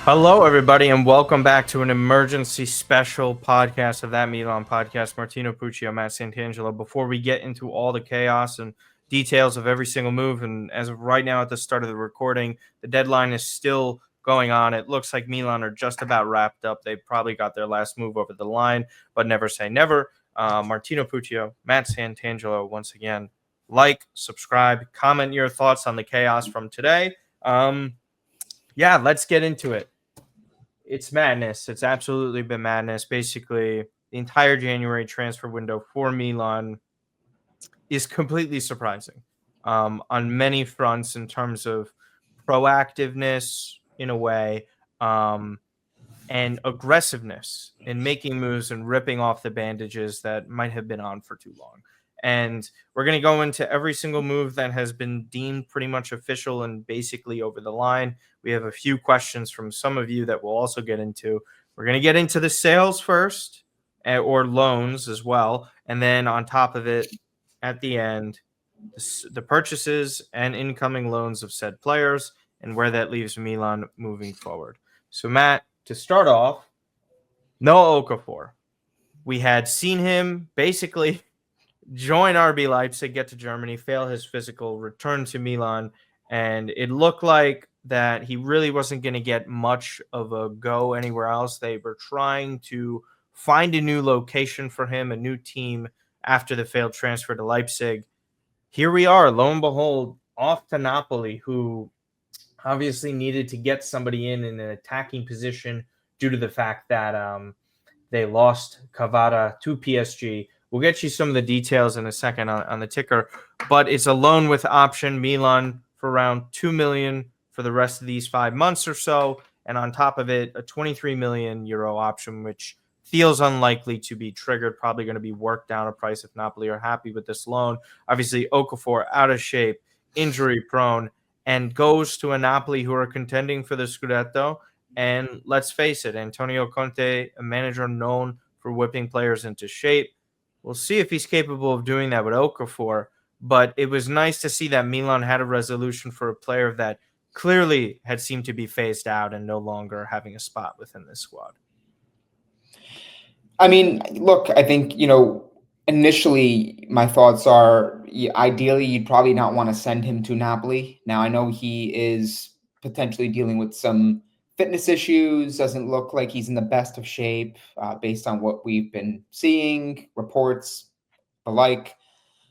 Hello, everybody, and welcome back to an emergency special podcast of That Milan Podcast. Martino Puccio, Matt Santangelo. Before we get into all the chaos and details of every single move, and as of right now at the start of the recording, the deadline is still going on. It looks like Milan are just about wrapped up. They probably got their last move over the line, but never say never. Martino Puccio, Matt Santangelo, once again, subscribe, comment your thoughts on the chaos from today. Let's get into it. It's madness. It's absolutely been madness. Basically, the entire January transfer window for Milan is completely surprising on many fronts in terms of proactiveness, in a way, and aggressiveness in making moves and ripping off the bandages that might have been on for too long. And we're going to go into every single move that has been deemed pretty much official and basically over the line. We have a few questions from some of you that we'll also get into. We're going to get into the sales first, or loans as well. And then on top of it, at the end, the purchases and incoming loans of said players and where that leaves Milan moving forward. So, Matt, to start off, no Okafor. We had seen him basically join RB Leipzig, get to Germany, fail his physical, return to Milan, and it looked like that he really wasn't going to get much of a go anywhere else. They were trying to find a new location for him, a new team after the failed transfer to Leipzig. Here we are, lo and behold, off to Napoli, who obviously needed to get somebody in an attacking position due to the fact that they lost Cavada to PSG. We'll get you some of the details in a second on the ticker, but it's a loan with option. Milan for around €2 million for the rest of these 5 months or so, and on top of it, a €23 million option, which feels unlikely to be triggered. Probably going to be worked down a price if Napoli are happy with this loan. Obviously, Okafor out of shape, injury prone, and goes to a Napoli who are contending for the Scudetto. And let's face it, Antonio Conte, a manager known for whipping players into shape. We'll see if he's capable of doing that with Okafor. But it was nice to see that Milan had a resolution for a player that clearly had seemed to be phased out and no longer having a spot within this squad. I mean, look, I think, initially my thoughts are ideally you'd probably not want to send him to Napoli. Now, I know he is potentially dealing with some fitness issues, doesn't look like he's in the best of shape based on what we've been seeing, reports, the like.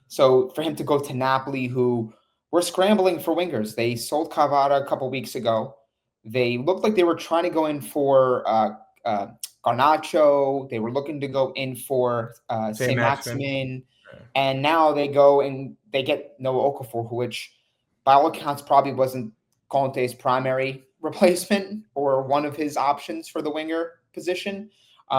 So for him to go to Napoli, who were scrambling for wingers, they sold Cavada a couple weeks ago. They looked like they were trying to go in for Garnacho. They were looking to go in for Saint Maximin. And now they go and they get Noah Okafor, which by all accounts probably wasn't Conte's primary replacement or one of his options for the winger position.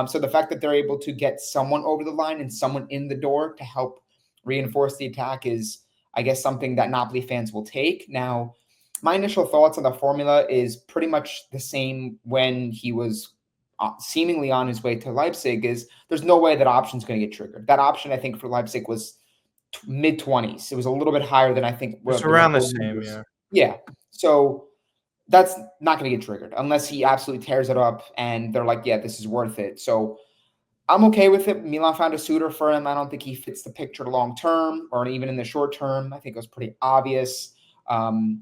So the fact that they're able to get someone over the line and someone in the door to help reinforce the attack is, I guess, something that Napoli fans will take. Now, my initial thoughts on the formula is pretty much the same when he was seemingly on his way to Leipzig. Is there's no way that option's going to get triggered. That option, I think, for Leipzig was mid-20s. It was a little bit higher than I think. It's around the same, yeah. Yeah. So that's not going to get triggered unless he absolutely tears it up and they're like, yeah, this is worth it. So I'm okay with it. Milan found a suitor for him. I don't think he fits the picture long term or even in the short term. I think it was pretty obvious. And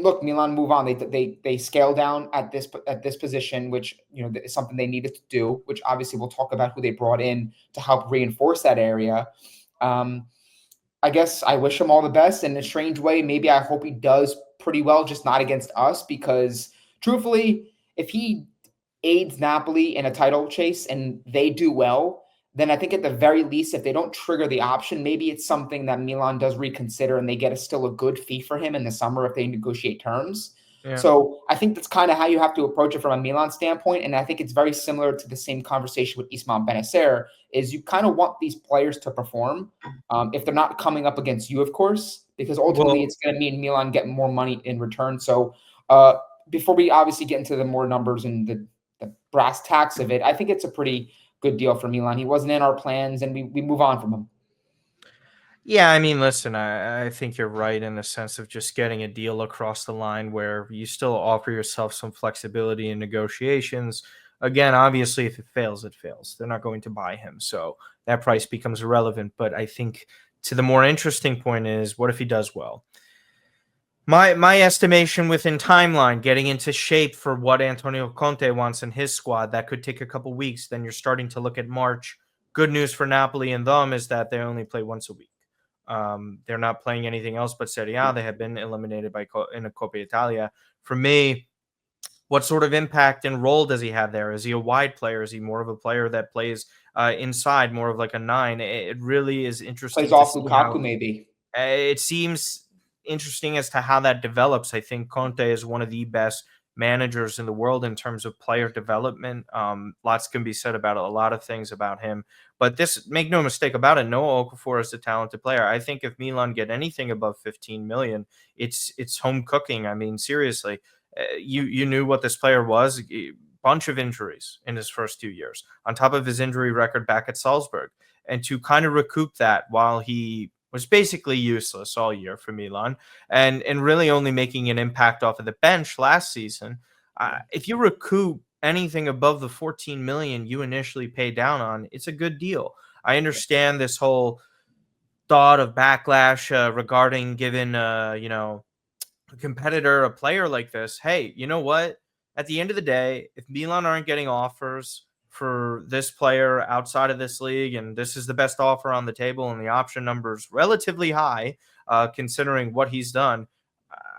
look, Milan move on. They scale down at this position, which is something they needed to do. Which obviously we'll talk about who they brought in to help reinforce that area. I guess I wish him all the best. In a strange way, maybe I hope he does pretty well, just not against us. Because truthfully, if he aids Napoli in a title chase and they do well, then I think at the very least, if they don't trigger the option, maybe it's something that Milan does reconsider and they get still a good fee for him in the summer if they negotiate terms. Yeah. So I think that's kind of how you have to approach it from a Milan standpoint. And I think it's very similar to the same conversation with Ismail Bennacer, is you kind of want these players to perform if they're not coming up against you, of course, because ultimately it's going to mean Milan getting more money in return. So before we obviously get into the more numbers and the brass tacks of it, I think it's a pretty good deal for Milan. He wasn't in our plans, and we move on from him. Yeah, I mean, listen, I think you're right in the sense of just getting a deal across the line where you still offer yourself some flexibility in negotiations. Again, obviously, if it fails, it fails. They're not going to buy him. So that price becomes irrelevant. But I think to the more interesting point is what if he does well? My estimation within timeline, getting into shape for what Antonio Conte wants in his squad, that could take a couple weeks. Then you're starting to look at March. Good news for Napoli and them is that they only play once a week. They're not playing anything else but Serie A. They have been eliminated in a Coppa Italia. For me, what sort of impact and role does he have there? Is he a wide player? Is he more of a player that plays inside, more of like a nine? It really is Plays interesting to off see how Lukaku, maybe. it seems interesting as to how that develops. I think Conte is one of the best managers in the world in terms of player development. Lots can be said about a lot of things about him, but this, make no mistake about it, Noah Okafor is a talented player. I think if Milan get anything above 15 million, it's home cooking. I mean, seriously, you knew what this player was. Bunch of injuries in his first 2 years, on top of his injury record back at Salzburg, and to kind of recoup that while he was basically useless all year for Milan and really only making an impact off of the bench last season. If you recoup anything above the 14 million you initially paid down on, it's a good deal. I understand this whole thought of backlash regarding giving a competitor, a player like this, hey, you know what? At the end of the day, if Milan aren't getting offers for this player outside of this league, and this is the best offer on the table, and the option number is relatively high, considering what he's done,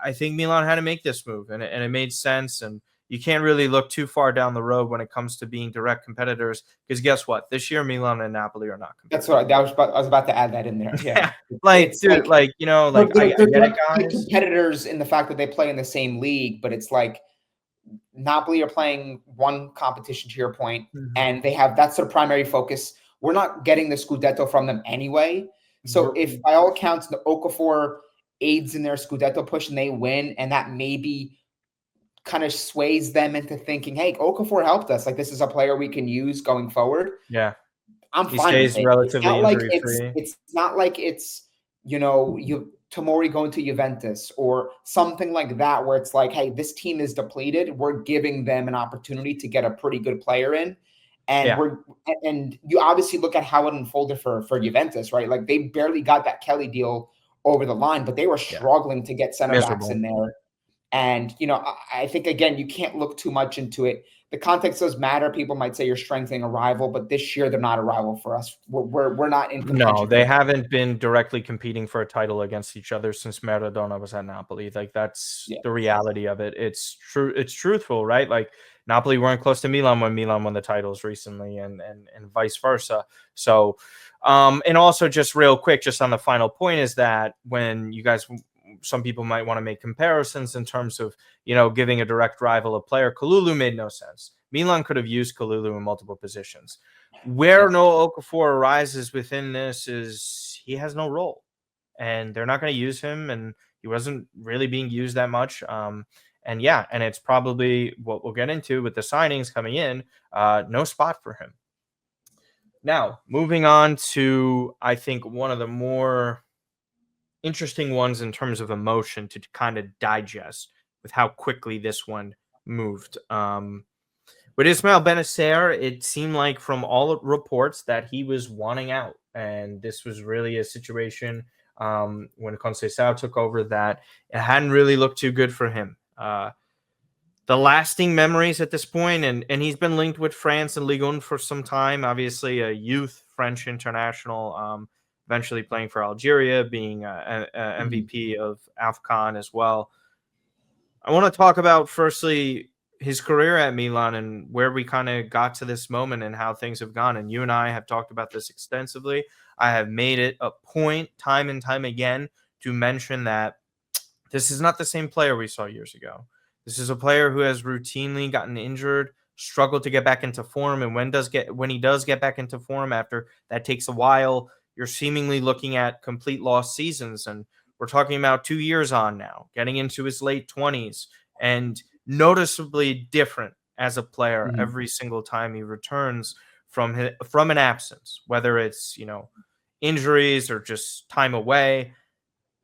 I think Milan had to make this move, and it made sense. And you can't really look too far down the road when it comes to being direct competitors, because guess what? This year, Milan and Napoli are not That's competitors. what I was about to add that in there. Yeah, Like, it's dude, like like, like I they're get it, direct guys. competitors in the fact that they play in the same league, but it's like Napoli are playing one competition to your point, Mhm. and that's their primary focus. We're not getting the Scudetto from them anyway. So if by all accounts the Okafor aids in their Scudetto push and they win, and that maybe kind of sways them into thinking, hey, Okafor helped us. Like this is a player we can use going forward. Yeah. I'm He fine with stays it. It's relatively not like injury free. it's not like it's you Tomori going to Juventus or something like that where it's like, hey, this team is depleted. We're giving them an opportunity to get a pretty good player in. And Yeah. you obviously look at how it unfolded for Juventus, right? Like they barely got that Kelly deal over the line, but they were Yeah. struggling to get center backs in Miserable. there. And I think again, you can't look too much into it. The context does matter. People might say you're strengthening a rival, but this year they're not a rival for us. We're not in No, contention for they the. haven't been directly competing for a title against each other since Maradona was at Napoli. Like that's Yeah, the reality of it. It's true. It's truthful, right? Like Napoli weren't close to Milan when Milan won the titles recently, and vice versa. So, and also just real quick, just on the final point is that when you guys, some people might want to make comparisons in terms of giving a direct rival a player. Kalulu made no sense. Milan could have used Kalulu in multiple positions. Where yeah. Noah Okafor arises within this is he has no role, and they're not going to use him, and he wasn't really being used that much. And yeah, and it's probably what we'll get into with the signings coming in. No spot for him. Now, moving on to I think one of the more interesting ones in terms of emotion to kind of digest with how quickly this one moved. With Ismail Bennacer, it seemed like from all reports that he was wanting out. And this was really a situation when Conceição took over that it hadn't really looked too good for him. The lasting memories at this point, and he's been linked with France and Ligue 1 for some time. Obviously, a youth French international, eventually playing for Algeria, being a MVP of AFCON as well. I want to talk about firstly his career at Milan and where we kind of got to this moment and how things have gone. And you and I have talked about this extensively. I have made it a point time and time again to mention that this is not the same player we saw years ago. This is a player who has routinely gotten injured, struggled to get back into form, and when he does get back into form after that takes a while, you're seemingly looking at complete lost seasons. And we're talking about 2 years on now, getting into his late 20s, and noticeably different as a player Mhm. every single time he returns from an absence, whether it's injuries or just time away.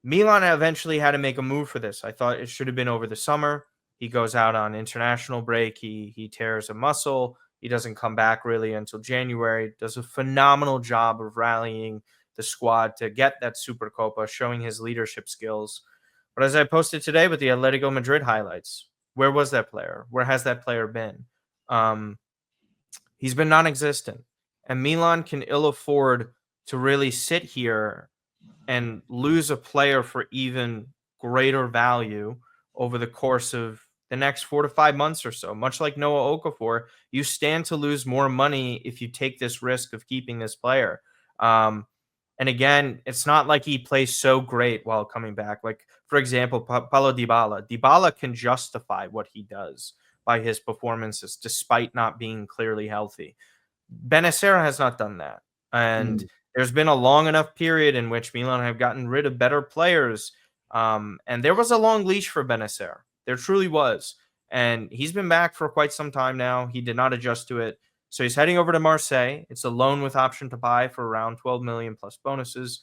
Milan eventually had to make a move for this. I thought it should have been over the summer. He goes out on international break. He tears a muscle. He doesn't come back really until January. Does a phenomenal job of rallying the squad to get that Supercopa, showing his leadership skills. But as I posted today with the Atletico Madrid highlights, where was that player? Where has that player been? He's been non-existent. And Milan can ill afford to really sit here and lose a player for even greater value over the course of the next 4 to 5 months or so. Much like Noah Okafor, you stand to lose more money if you take this risk of keeping this player. And again, it's not like he plays so great while coming back. Like, for example, Paulo Dybala. Dybala can justify what he does by his performances despite not being clearly healthy. Bennacer has not done that. And there's been a long enough period in which Milan have gotten rid of better players. And there was a long leash for Bennacer. There truly was. And he's been back for quite some time now. He did not adjust to it. So he's heading over to Marseille. It's a loan with option to buy for around 12 million plus bonuses,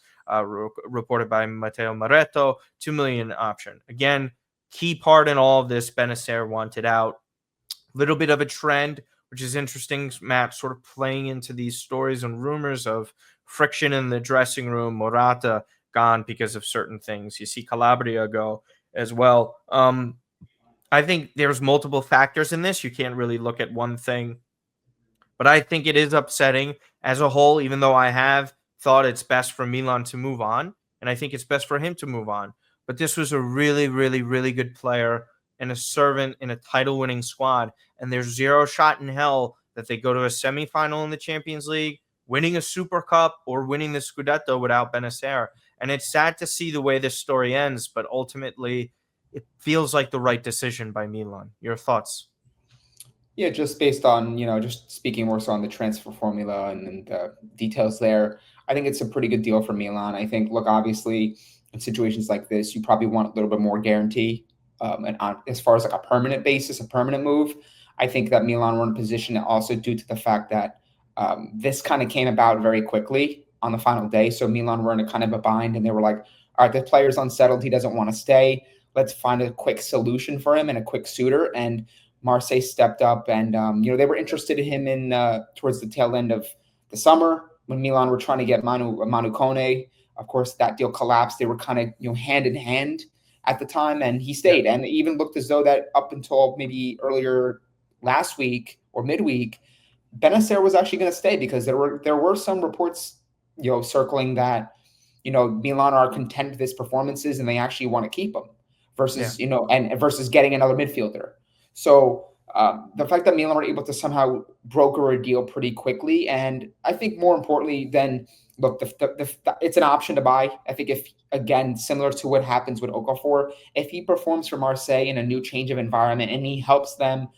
reported by Matteo Moretto, 2 million option. Again, key part in all of this, Bennacer wanted out. Little bit of a trend, which is interesting, Matt, sort of playing into these stories and rumors of friction in the dressing room. Morata gone because of certain things. You see Calabria go as well. I think there's multiple factors in this. You can't really look at one thing. But I think it is upsetting as a whole, even though I have thought it's best for Milan to move on. And I think it's best for him to move on. But this was a really, really, really good player and a servant in a title-winning squad. And there's zero shot in hell that they go to a semifinal in the Champions League, winning a Super Cup, or winning the Scudetto without Bennacer. And it's sad to see the way this story ends, but ultimately it feels like the right decision by Milan. Your thoughts? Yeah, just based on, just speaking more so on the transfer formula and the details there, I think it's a pretty good deal for Milan. I think, look, obviously, in situations like this, you probably want a little bit more guarantee. And as far as like a permanent basis, a permanent move, I think that Milan were in a position also due to the fact that this kind of came about very quickly on the final day. So Milan were in a kind of a bind, and they were like, all right, the player's unsettled. He doesn't want to stay. Let's find a quick solution for him and a quick suitor. And Marseille stepped up, and they were interested in him in towards the tail end of the summer when Milan were trying to get Manu Kone. Of course, that deal collapsed. They were kind of hand in hand at the time, and he stayed. And it even looked as though that up until maybe earlier last week or midweek, Bennacer was actually going to stay because there were some reports circling that Milan are content with his performances and they actually want to keep him versus and versus getting another midfielder. So the fact that Milan were able to somehow broker a deal pretty quickly, and I think more importantly than look, it's an option to buy. I think if, again, similar to what happens with Okafor, if he performs for Marseille in a new change of environment and he helps them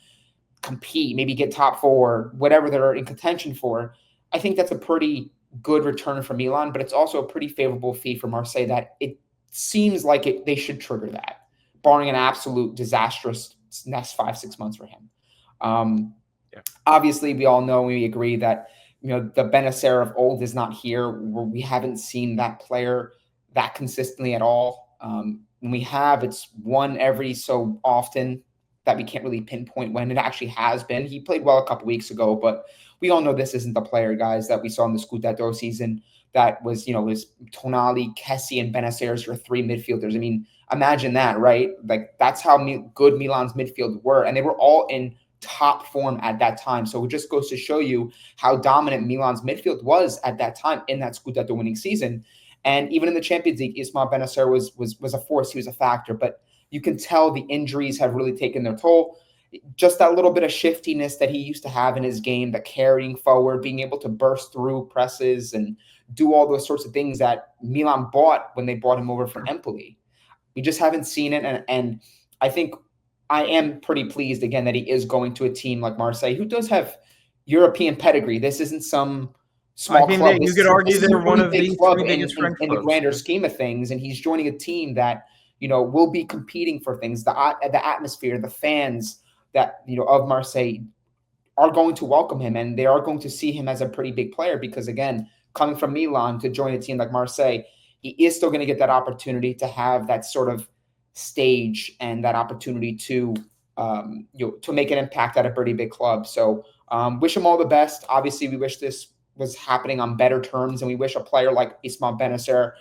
compete, maybe get top four, whatever they're in contention for, I think that's a pretty good return for Milan, but it's also a pretty favorable fee for Marseille that it seems like they should trigger that, barring an absolute disastrous next 5-6 months for him. Obviously, we all know, we agree that the Bennacer of old is not here. We haven't seen that player that consistently at all. When we have, it's one every so often that we can't really pinpoint when it actually has been. He played well a couple weeks ago, but we all know this isn't the player, guys, that we saw in the Scudetto season. That was, was Tonali, Kessie, and Bennacer as your three midfielders. I mean, imagine that, right? Like, that's how good Milan's midfield were, and they were all in top form at that time. So it just goes to show you how dominant Milan's midfield was at that time in that Scudetto winning season. And even in the Champions League, Ismail Bennacer was a force. He was a factor, but you can tell the injuries have really taken their toll. Just that little bit of shiftiness that he used to have in his game, the carrying forward, being able to burst through presses and do all those sorts of things that Milan bought when they brought him over from Empoli. We just haven't seen it. And I think I am pretty pleased, again, that he is going to a team like Marseille, who does have European pedigree. This isn't some small club. You could argue they're one of the three biggest French clubs in the grander scheme of things. And he's joining a team that, will be competing for things. The atmosphere, the fans that, of Marseille are going to welcome him, and they are going to see him as a pretty big player because, again, coming from Milan to join a team like Marseille, he is still going to get that opportunity to have that sort of stage and that opportunity to to make an impact at a pretty big club. So wish him all the best. Obviously, we wish this was happening on better terms, and we wish a player like Ismail Bennacer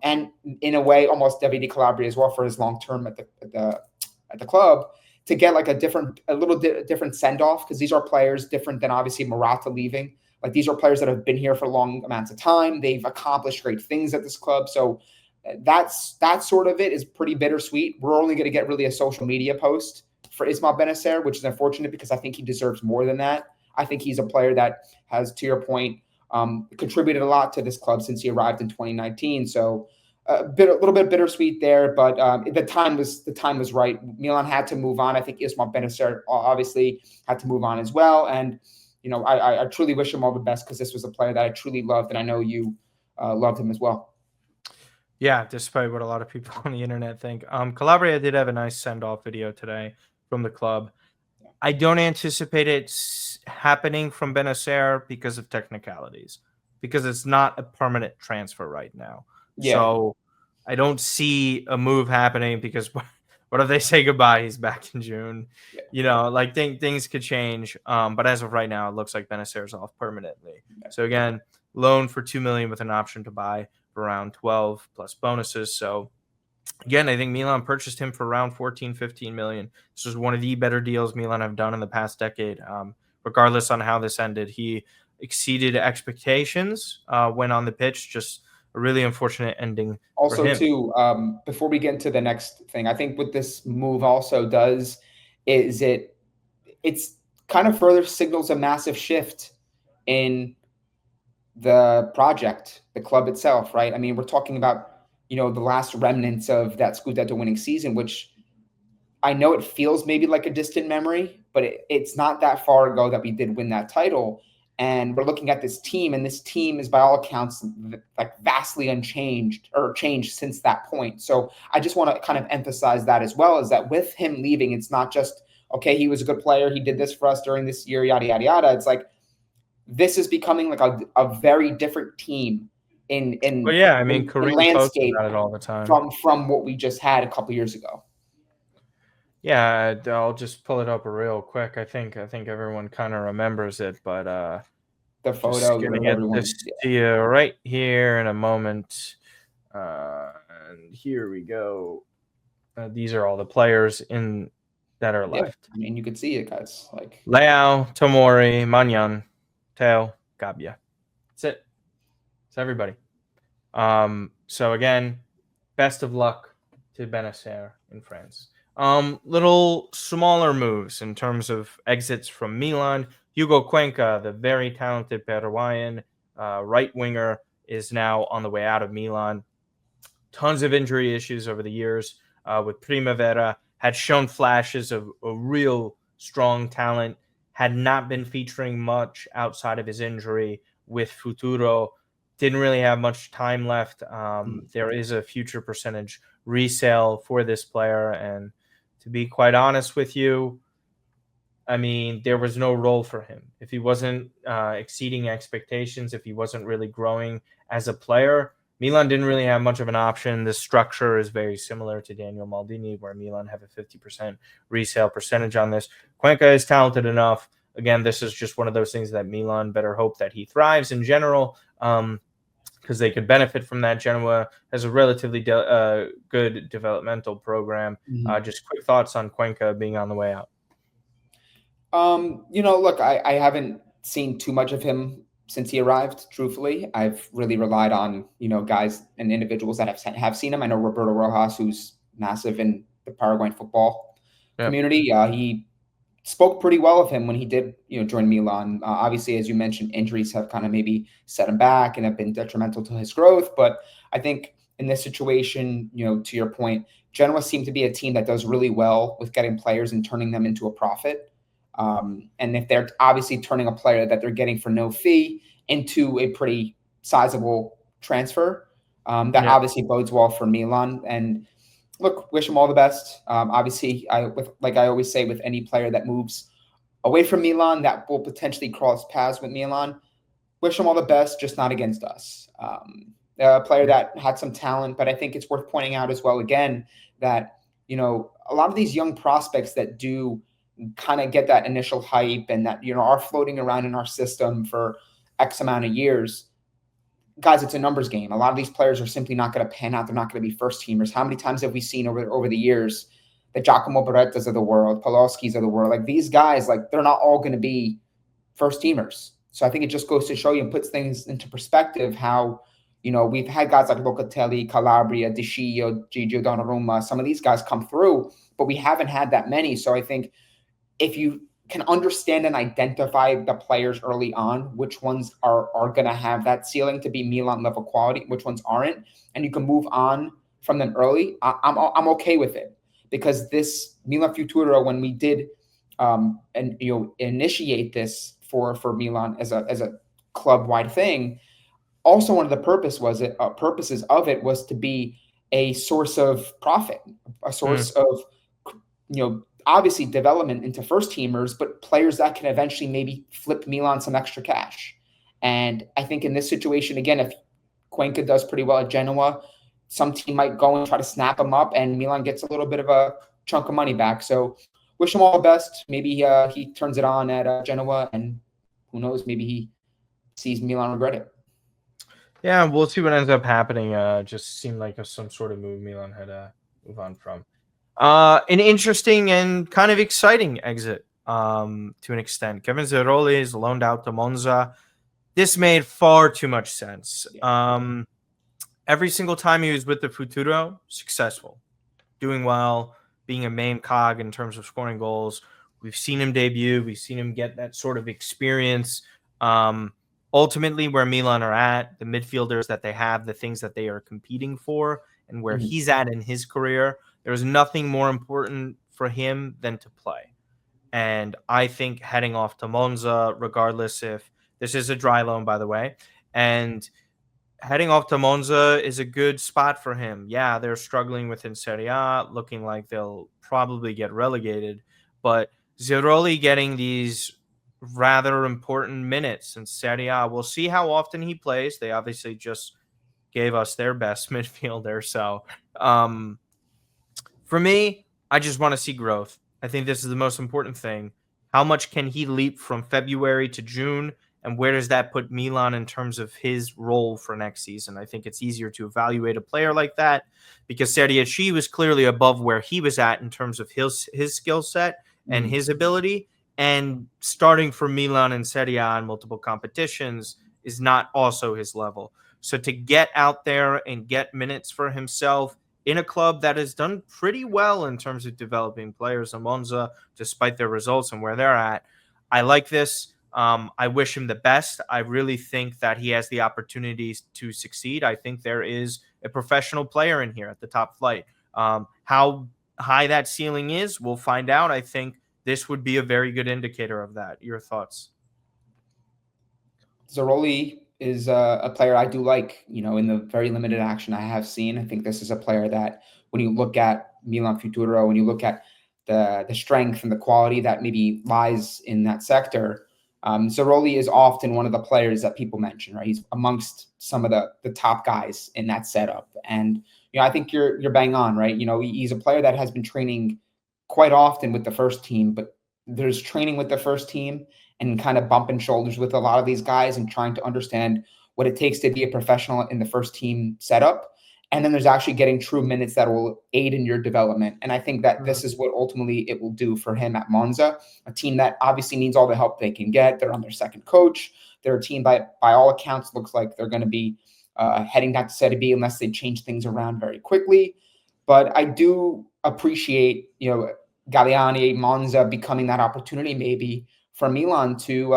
and in a way almost Davide Calabria as well for his long term at the club to get like a little different send off, because these are players different than obviously Morata leaving. Like these are players that have been here for long amounts of time. They've accomplished great things at this club. So that sort of it is pretty bittersweet. We're only going to get really a social media post for Ismail Bennacer, which is unfortunate because I think he deserves more than that. I think he's a player that has, to your point, contributed a lot to this club since he arrived in 2019. So a little bit bittersweet there, but the time was right. Milan had to move on. I think Ismail Bennacer obviously had to move on as well. And I truly wish him all the best, because this was a player that I truly loved, and I know you loved him as well. Yeah, despite what a lot of people on the internet think. Calabria did have a nice send-off video today from the club. I don't anticipate it happening from Bennacer because of technicalities, because it's not a permanent transfer right now. Yeah. So I don't see a move happening, because what if they say goodbye? He's back in June. Yeah. Things could change. But as of right now, it looks like Bennacer's off permanently. Yeah. So again, loan for $2 million with an option to buy for around 12 plus bonuses. So again, I think Milan purchased him for around 14, 15 million. This was one of the better deals Milan have done in the past decade. Regardless on how this ended, he exceeded expectations when on the pitch. Just a really unfortunate ending. Also, for him. too, before we get into the next thing, I think what this move also does is it's kind of further signals a massive shift in the project, the club itself, right? I mean, we're talking about the last remnants of that Scudetto winning season, which I know it feels maybe like a distant memory, but it's not that far ago that we did win that title. And we're looking at this team, and this team is by all accounts like vastly unchanged or changed since that point. So I just want to kind of emphasize that as well, is that with him leaving, it's not just, okay, he was a good player, he did this for us during this year, yada, yada, yada. It's like, this is becoming like a very different team in Kareem landscape about it all the time from what we just had a couple years ago. Yeah, I'll just pull it up real quick. I think everyone kind of remembers it, but the photo. Just gonna get this to you right here in a moment. And here we go. These are all the players that are left. I mean, you could see it, guys. Like Leao, Tomori, Magnan, Teo, Gabia. That's it. It's everybody. So again, best of luck to Bennacer in France. Little smaller moves in terms of exits from Milan. Hugo Cuenca, the very talented Paraguayan right winger, is now on the way out of Milan. Tons of injury issues over the years with Primavera. Had shown flashes of a real strong talent. Had not been featuring much outside of his injury with Futuro. Didn't really have much time left. There is a future percentage resale for this player, and to be quite honest with you, I mean, there was no role for him. If he wasn't exceeding expectations, if he wasn't really growing as a player, Milan didn't really have much of an option. The structure is very similar to Daniel Maldini, where Milan have a 50% resale percentage on this. Cuenca is talented enough. Again, this is just one of those things that Milan better hope that he thrives in general, because they could benefit from that. Genoa has a relatively good developmental program. Just quick thoughts on Cuenca being on the way out. Look, I haven't seen too much of him since he arrived, truthfully. I've really relied on, guys and individuals that have seen him. I know Roberto Rojas, who's massive in the Paraguayan football community. He spoke pretty well of him when he did, join Milan. Obviously, as you mentioned, injuries have kind of maybe set him back and have been detrimental to his growth. But I think in this situation, to your point, Genoa seem to be a team that does really well with getting players and turning them into a profit. And if they're obviously turning a player that they're getting for no fee into a pretty sizable transfer, that obviously bodes well for Milan. And look, wish him all the best. Obviously, like I always say, with any player that moves away from Milan that will potentially cross paths with Milan, wish him all the best, just not against us. A player that had some talent, but I think it's worth pointing out as well again that, a lot of these young prospects that do kind of get that initial hype and that, are floating around in our system for X amount of years, guys, it's a numbers game. A lot of these players are simply not going to pan out. They're not going to be first teamers. How many times have we seen over the years the Giacomo Berettas of the world, Poloskis of the world, like these guys, like they're not all going to be first teamers. So I think it just goes to show you and puts things into perspective how, we've had guys like Locatelli, Calabria, De Scio, Gigio Donnarumma, some of these guys come through, but we haven't had that many. So I think if you can understand and identify the players early on, which ones are going to have that ceiling to be Milan level quality, which ones aren't, and you can move on from them early, I'm okay with it. Because this Milan Futuro, when we did initiate this for Milan as a club-wide thing, also one of the purposes of it was to be a source of profit, a source of obviously development into first teamers, but players that can eventually maybe flip Milan some extra cash. And I think in this situation, again, if Cuenca does pretty well at Genoa, some team might go and try to snap him up, and Milan gets a little bit of a chunk of money back. So wish him all the best. Maybe he turns it on at Genoa, and who knows, maybe he sees Milan regret it. Yeah, we'll see what ends up happening. Just seemed like some sort of move Milan had to move on from. An interesting and kind of exciting exit to an extent. Kevin Zeroli is loaned out to Monza. This made far too much sense. Every single time he was with the Futuro, successful, doing well, being a main cog in terms of scoring goals. We've seen him debut. We've seen him get that sort of experience. Ultimately, where Milan are at, the midfielders that they have, the things that they are competing for, and where he's at in his career, there's nothing more important for him than to play. And I think heading off to Monza, regardless if this is a dry loan, by the way, and heading off to Monza is a good spot for him. Yeah, they're struggling within Serie A, looking like they'll probably get relegated. But Zeroli getting these rather important minutes in Serie A. We'll see how often he plays. They obviously just gave us their best midfielder. So for me, I just want to see growth. I think this is the most important thing. How much can he leap from February to June? And where does that put Milan in terms of his role for next season? I think it's easier to evaluate a player like that because Serie A was clearly above where he was at in terms of his skill set and his ability. And starting for Milan and Serie A in multiple competitions is not also his level. So to get out there and get minutes for himself in a club that has done pretty well in terms of developing players in Monza, despite their results and where they're at, I like this. I wish him the best. I really think that he has the opportunities to succeed. I think there is a professional player in here at the top flight. How high that ceiling is, we'll find out. I think this would be a very good indicator of that. Your thoughts? Zeroli is a player I do like, in the very limited action I have seen. I think this is a player that when you look at Milan Futuro, when you look at the strength and the quality that maybe lies in that sector, Zeroli is often one of the players that people mention, right? He's amongst some of the top guys in that setup. And, I think you're bang on, right? He's a player that has been training quite often with the first team, but there's training with the first team and kind of bumping shoulders with a lot of these guys and trying to understand what it takes to be a professional in the first team setup. And then there's actually getting true minutes that will aid in your development. And I think that this is what ultimately it will do for him at Monza, a team that obviously needs all the help they can get. They're on their second coach. They're a team by all accounts looks like they're going to be heading back to Serie B unless they change things around very quickly. But I do appreciate, Galliani, Monza becoming that opportunity maybe for Milan to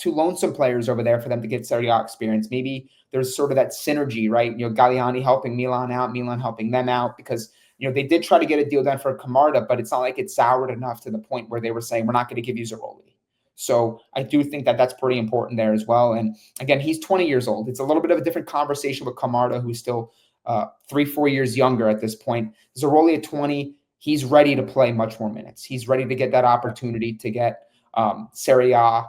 loan some players over there for them to get Serie A experience. Maybe there's sort of that synergy, right? Galliani helping Milan out, Milan helping them out, because they did try to get a deal done for Camarda, but it's not like it soured enough to the point where they were saying we're not going to give you Zeroli. So I do think that that's pretty important there as well. And again, he's 20 years old. It's a little bit of a different conversation with Camarda, who's still 3-4 years younger at this point. Zeroli at 20, he's ready to play much more minutes. He's ready to get that opportunity to get Serie A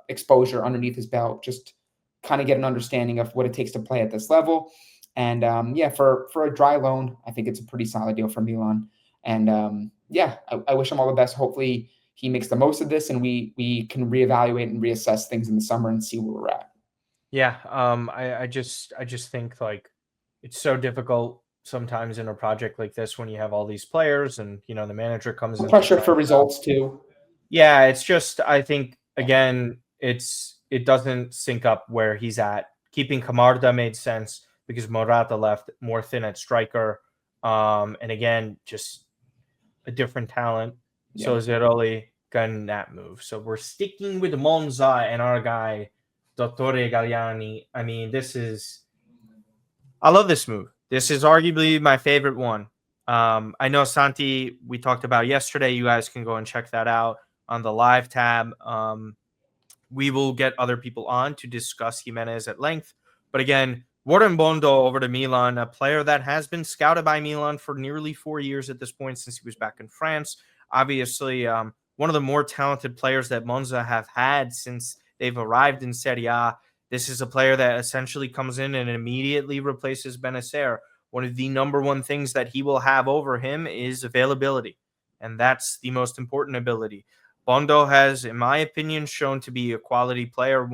exposure underneath his belt, just kind of get an understanding of what it takes to play at this level. And yeah, for a dry loan, I think it's a pretty solid deal for Milan. And yeah, I wish him all the best. Hopefully he makes the most of this, and we can reevaluate and reassess things in the summer and see where we're at. Yeah, I just think like it's so difficult sometimes in a project like this when you have all these players and the manager comes in to Pressure try for and help. results too. Yeah, it's just I think again it doesn't sync up where he's at. Keeping Camarda made sense because Morata left more thin at striker. And again, just a different talent. So Yeah. Zeroli got that move. So we're sticking with Monza and our guy, Dottore Galliani. I mean, I love this move. This is arguably my favorite one. I know Santi, we talked about yesterday. You guys can go and check that out on the live tab. We will get other people on to discuss Jimenez at length. But again, Warren Bondo over to Milan, a player that has been scouted by Milan for nearly 4 years at this point since he was back in France. Obviously, one of the more talented players that Monza have had since they've arrived in Serie A. This is a player that essentially comes in and immediately replaces Bennacer. One of the number one things that he will have over him is availability, and that's the most important ability. Bondo has, in my opinion, shown to be a quality player.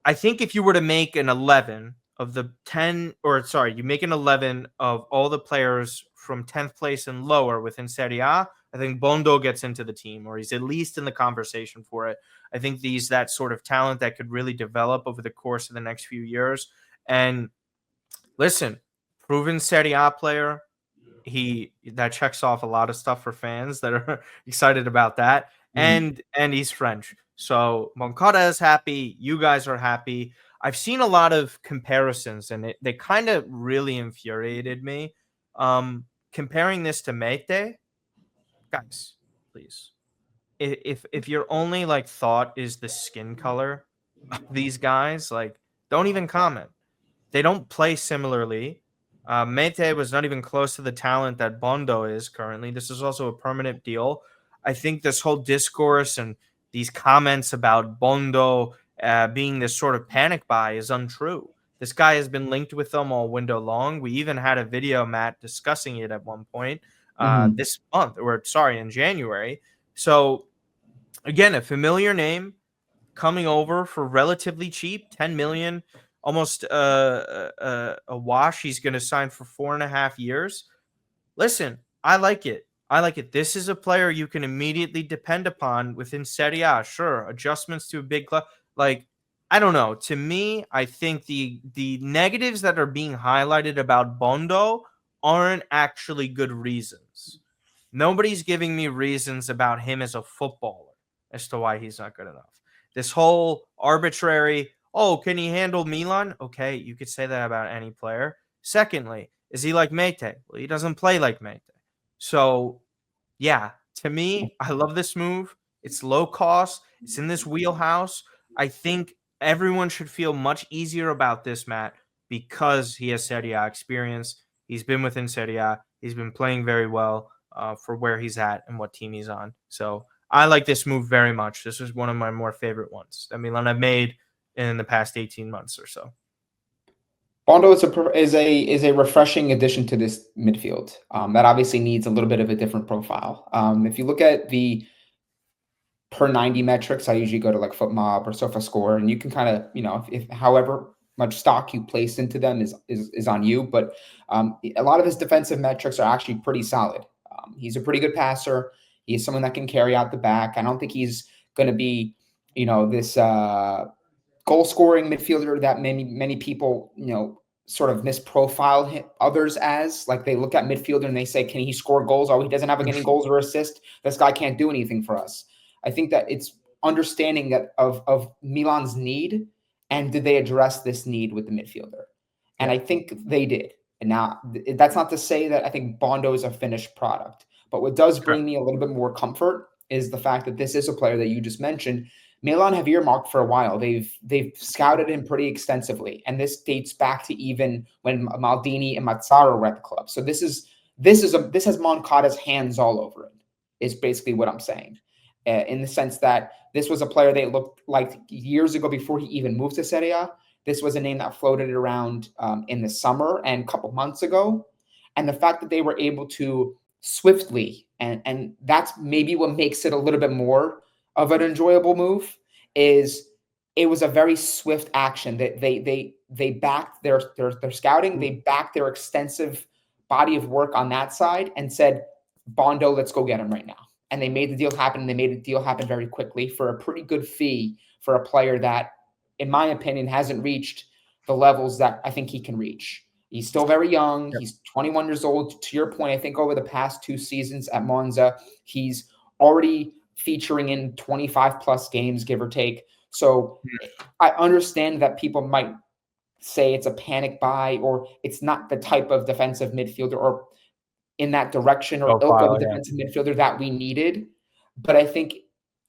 I think if you were to make an 11 of the 10, or sorry, you make an 11 of all the players from 10th place and lower within Serie A, I think Bondo gets into the team, or he's at least in the conversation for it. I think he's that sort of talent that could really develop over the course of the next few years. And listen, proven Serie A player, that checks off a lot of stuff for fans that are excited about that. And he's French. So Moncada is happy. You guys are happy. I've seen a lot of comparisons, and they kind of really infuriated me. Comparing this to Mete, guys, please. If your only like thought is the skin color of these guys, like don't even comment. They don't play similarly. Mete was not even close to the talent that Bondo is currently. This is also a permanent deal. I think this whole discourse and these comments about Bondo being this sort of panic buy is untrue. This guy has been linked with them all window long. We even had a video, Matt, discussing it at one point this month, or sorry, in January. So again, a familiar name coming over for relatively cheap, 10 million, almost a wash. He's going to sign for 4.5 years. Listen, I like it. I like it. This is a player you can immediately depend upon within Serie A. Sure, adjustments to a big club. Like, I don't know. To me, I think the negatives that are being highlighted about Bondo aren't actually good reasons. Nobody's giving me reasons about him as a footballer as to why he's not good enough. This whole arbitrary, oh, can he handle Milan? Okay, you could say that about any player. Secondly, is he like Mete? Well, he doesn't play like Mete. So, yeah, to me, I love this move. It's low cost. It's in this wheelhouse. I think everyone should feel much easier about this, Matt, because he has Serie A experience. He's been within Serie A. He's been playing very well for where he's at and what team he's on. So I like this move very much. This is one of my more favorite ones that Milan have made in the past 18 months or so. Bondo is a refreshing addition to this midfield. That obviously needs a little bit of a different profile. If you look at the per 90 metrics, I usually go to like FootMob or SofaScore, and you can kind of, if however much stock you place into them is on you. But a lot of his defensive metrics are actually pretty solid. He's a pretty good passer. He's someone that can carry out the back. I don't think he's going to be, this goal scoring midfielder that many people, sort of misprofile others as. Like they look at midfielder and they say, can he score goals? Oh, he doesn't have any goals or assists. This guy can't do anything for us. I think that it's understanding that of Milan's need, and did they address this need with the midfielder? And I think they did. And now that's not to say that I think Bondo is a finished product, but what does bring me a little bit more comfort is the fact that this is a player that you just mentioned. Milan have earmarked for a while. They've scouted him pretty extensively, and this dates back to even when Maldini and Mazzaro were at the club. So this has Moncada's hands all over it. Is basically what I'm saying. in the sense that this was a player they looked like years ago before he even moved to Serie A. This was a name that floated around in the summer and a couple months ago. And the fact that they were able to swiftly, and that's maybe what makes it a little bit more of an enjoyable move, is it was a very swift action. That they backed their scouting, they backed their extensive body of work on that side and said, Bondo, let's go get him right now. And they made the deal happen. And they made the deal happen very quickly for a pretty good fee for a player that, in my opinion, hasn't reached the levels that I think he can reach. He's still very young. Yep. He's 21 years old. To your point, I think over the past 2 seasons at Monza, he's already featuring in 25 plus games, give or take. So I understand that people might say it's a panic buy or it's not the type of defensive midfielder or in that direction or ilk of a defensive midfielder that we needed. But I think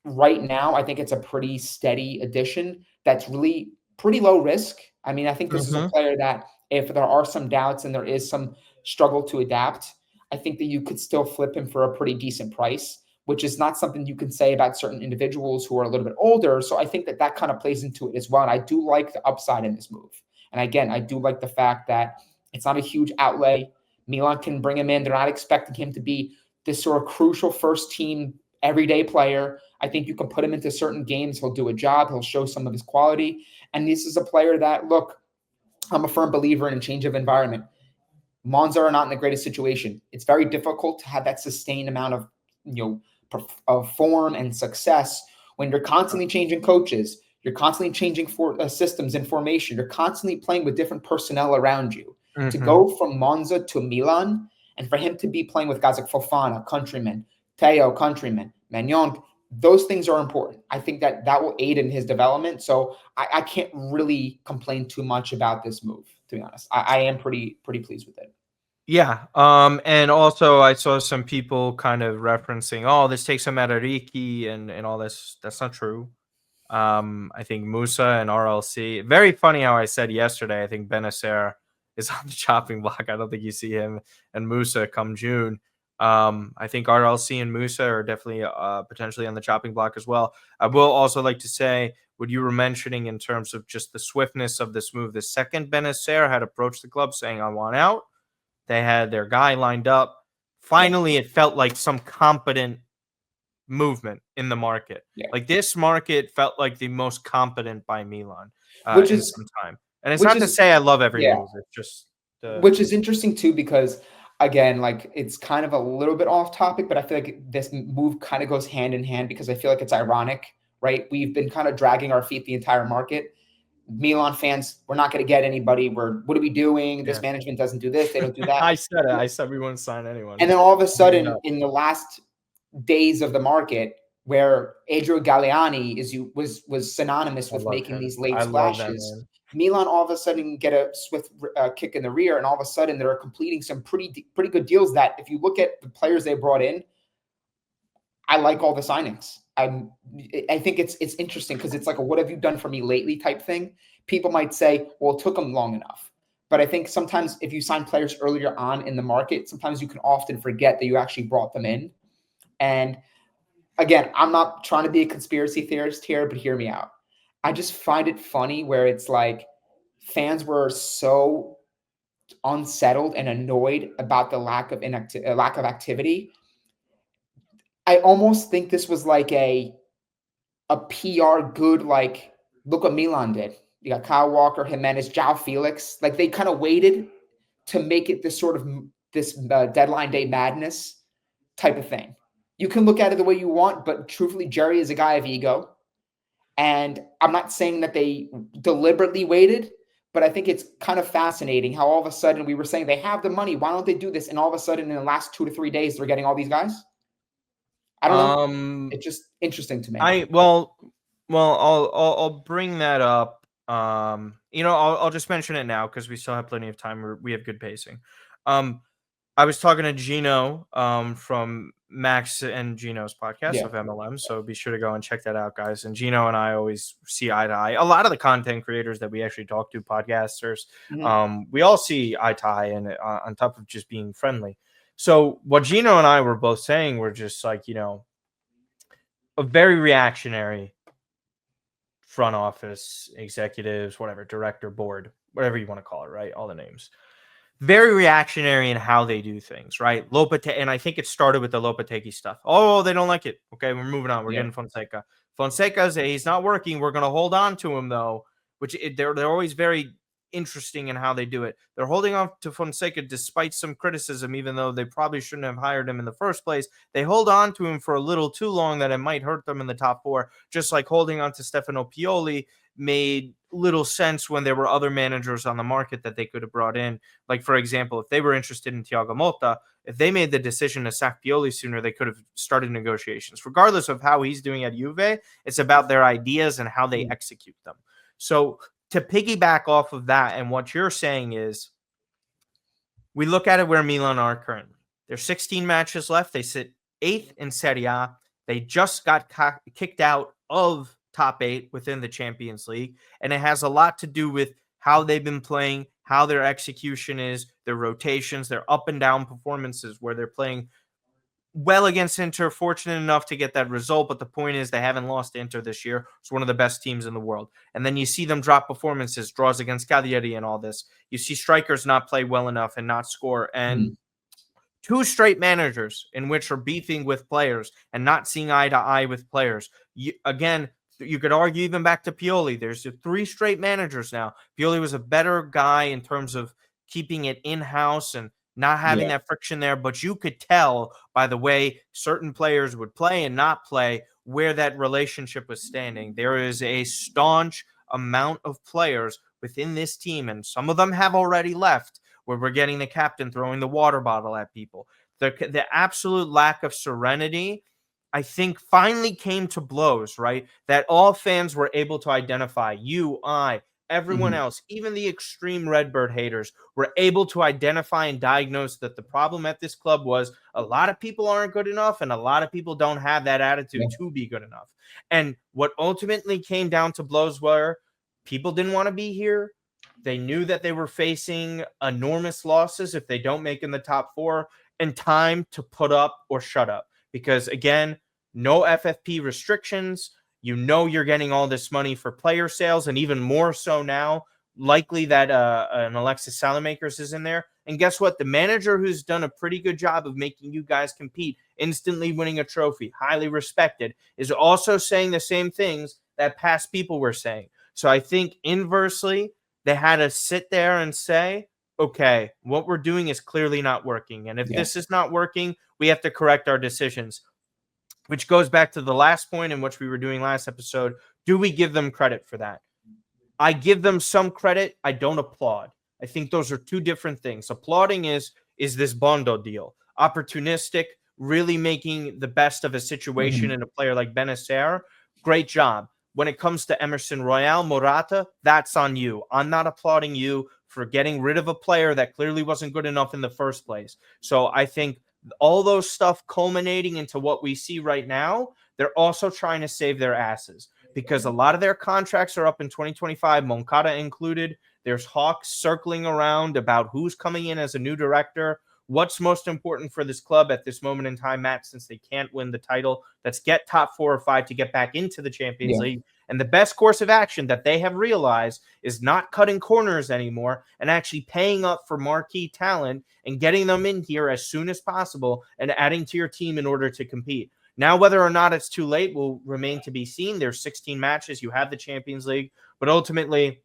right now, I think it's a pretty steady addition that's really pretty low risk. I mean, I think this is a player that if there are some doubts and there is some struggle to adapt, I think that you could still flip him for a pretty decent price, which is not something you can say about certain individuals who are a little bit older. So I think that that kind of plays into it as well. And I do like the upside in this move. And again, I do like the fact that it's not a huge outlay. Milan can bring him in. They're not expecting him to be this sort of crucial first team everyday player. I think you can put him into certain games. He'll do a job. He'll show some of his quality. And this is a player that, look, I'm a firm believer in a change of environment. Monza are not in the greatest situation. It's very difficult to have that sustained amount of form and success when you're constantly changing coaches. You're constantly changing systems and formation. You're constantly playing with different personnel around you. To go from Monza to Milan, and for him to be playing with guys like Fofana, countryman, Teo, countryman, Magnon, those things are important. I think that that will aid in his development. So I can't really complain too much about this move, to be honest. I am pretty pleased with it. Yeah. And also I saw some people kind of referencing, oh, this takes him out of Ricky and all this. That's not true. I think Musa and RLC. Very funny how I said yesterday, I think Bennacer is on the chopping block. I don't think you see him and Musa come June. I think RLC and Musa are definitely potentially on the chopping block as well. I will also like to say what you were mentioning in terms of just the swiftness of this move. The second Bennacer had approached the club saying, I want out. They had their guy lined up. Finally, it felt like some competent movement in the market. Like this market felt like the most competent by Milan which in is some time. And it's not to say I love every move. It's just which is interesting too, because again, like it's kind of a little bit off topic, but I feel like this move kind of goes hand in hand because I feel like it's ironic, right? We've been kind of dragging our feet the entire market. Milan fans, we're not going to get anybody. What are we doing? This management doesn't do this. They don't do that. I said it. I said we wouldn't sign anyone. And then all of a sudden, in the last days of the market, where Adrio Galliani was synonymous with making these late splashes, Milan all of a sudden get a swift kick in the rear, and all of a sudden they're completing some pretty good deals that, if you look at the players they brought in, I like all the signings. I think it's interesting because it's like a what have you done for me lately type thing. People might say, well, it took them long enough. But I think sometimes if you sign players earlier on in the market, sometimes you can often forget that you actually brought them in. And again, I'm not trying to be a conspiracy theorist here, but hear me out. I just find it funny where it's like fans were so unsettled and annoyed about the lack of activity. I almost think this was like a PR good, like, look what Milan did. You got Kyle Walker, Jimenez, Joao Felix. Like they kind of waited to make it this sort of deadline day madness type of thing. You can look at it the way you want, but truthfully, Jerry is a guy of ego. And I'm not saying that they deliberately waited, but I think it's kind of fascinating how all of a sudden we were saying they have the money. Why don't they do this? And all of a sudden in the last 2 to 3 days, they're getting all these guys. I don't know. It's just interesting to me. I'll bring that up. I'll just mention it now because we still have plenty of time. We have good pacing. I was talking to Gino from Max and Gino's podcast of MLM, so be sure to go and check that out, guys. And Gino and I always see eye to eye. A lot of the content creators that we actually talk to, podcasters, we all see eye to eye, and on top of just being friendly. So what Gino and I were both saying were just like, a very reactionary front office, executives, whatever, director, board, whatever you want to call it, right? All the names. Very reactionary in how they do things, right? And I think it started with the Lopetegui stuff. Oh, they don't like it. Okay, we're moving on. We're getting Fonseca. Fonseca's he's not working. We're going to hold on to him though, they're always very interesting in how they do it. They're holding on to Fonseca despite some criticism, even though they probably shouldn't have hired him in the first place. They hold on to him for a little too long that it might hurt them in the top four, just like holding on to Stefano Pioli made little sense when there were other managers on the market that they could have brought in. Like, for example, if they were interested in Thiago Motta, if they made the decision to sack Pioli sooner, they could have started negotiations. Regardless of how he's doing at Juve, it's about their ideas and how they execute them. So to piggyback off of that, and what you're saying is, we look at it where Milan are currently. There's 16 matches left. They sit 8th in Serie A. They just got kicked out of top 8 within the Champions League, and it has a lot to do with how they've been playing, how their execution is, their rotations, their up and down performances, where they're playing well against Inter, fortunate enough to get that result, but the point is they haven't lost to Inter this year. It's one of the best teams in the world. And then you see them drop performances, draws against Cagliari and all this. You see strikers not play well enough and not score. And 2 straight managers in which are beefing with players and not seeing eye to eye with players. You could argue even back to Pioli. There's 3 straight managers now. Pioli was a better guy in terms of keeping it in-house and not having that friction there, but you could tell by the way certain players would play and not play where that relationship was standing. There is a staunch amount of players within this team, and some of them have already left, where we're getting the captain throwing the water bottle at people. The absolute lack of serenity, I think, finally came to blows, right? That all fans were able to identify. You, I, everyone else, even the extreme Redbird haters, were able to identify and diagnose that the problem at this club was a lot of people aren't good enough and a lot of people don't have that attitude to be good enough. And what ultimately came down to blows were people didn't want to be here. They knew that they were facing enormous losses if they don't make in the top 4, and time to put up or shut up. Because, again, no FFP restrictions. You know you're getting all this money for player sales, and even more so now, likely that an Alexis Salamakers is in there. And guess what? The manager who's done a pretty good job of making you guys compete, instantly winning a trophy, highly respected, is also saying the same things that past people were saying. So I think inversely, they had to sit there and say, okay, what we're doing is clearly not working. And if this is not working, we have to correct our decisions. Which goes back to the last point in which we were doing last episode. Do we give them credit for that? I give them some credit. I don't applaud. I think those are 2 different things. Applauding is this Bondo deal. Opportunistic, really making the best of a situation in a player like Bennacer. Great job. When it comes to Emerson Royal, Morata, that's on you. I'm not applauding you for getting rid of a player that clearly wasn't good enough in the first place. So I think all those stuff culminating into what we see right now, they're also trying to save their asses because a lot of their contracts are up in 2025, Moncada included. There's hawks circling around about who's coming in as a new director. What's most important for this club at this moment in time, Matt, since they can't win the title? Let's get top 4 or 5 to get back into the Champions League. And the best course of action that they have realized is not cutting corners anymore and actually paying up for marquee talent and getting them in here as soon as possible and adding to your team in order to compete. Now, whether or not it's too late will remain to be seen. There's 16 matches. You have the Champions League. But ultimately,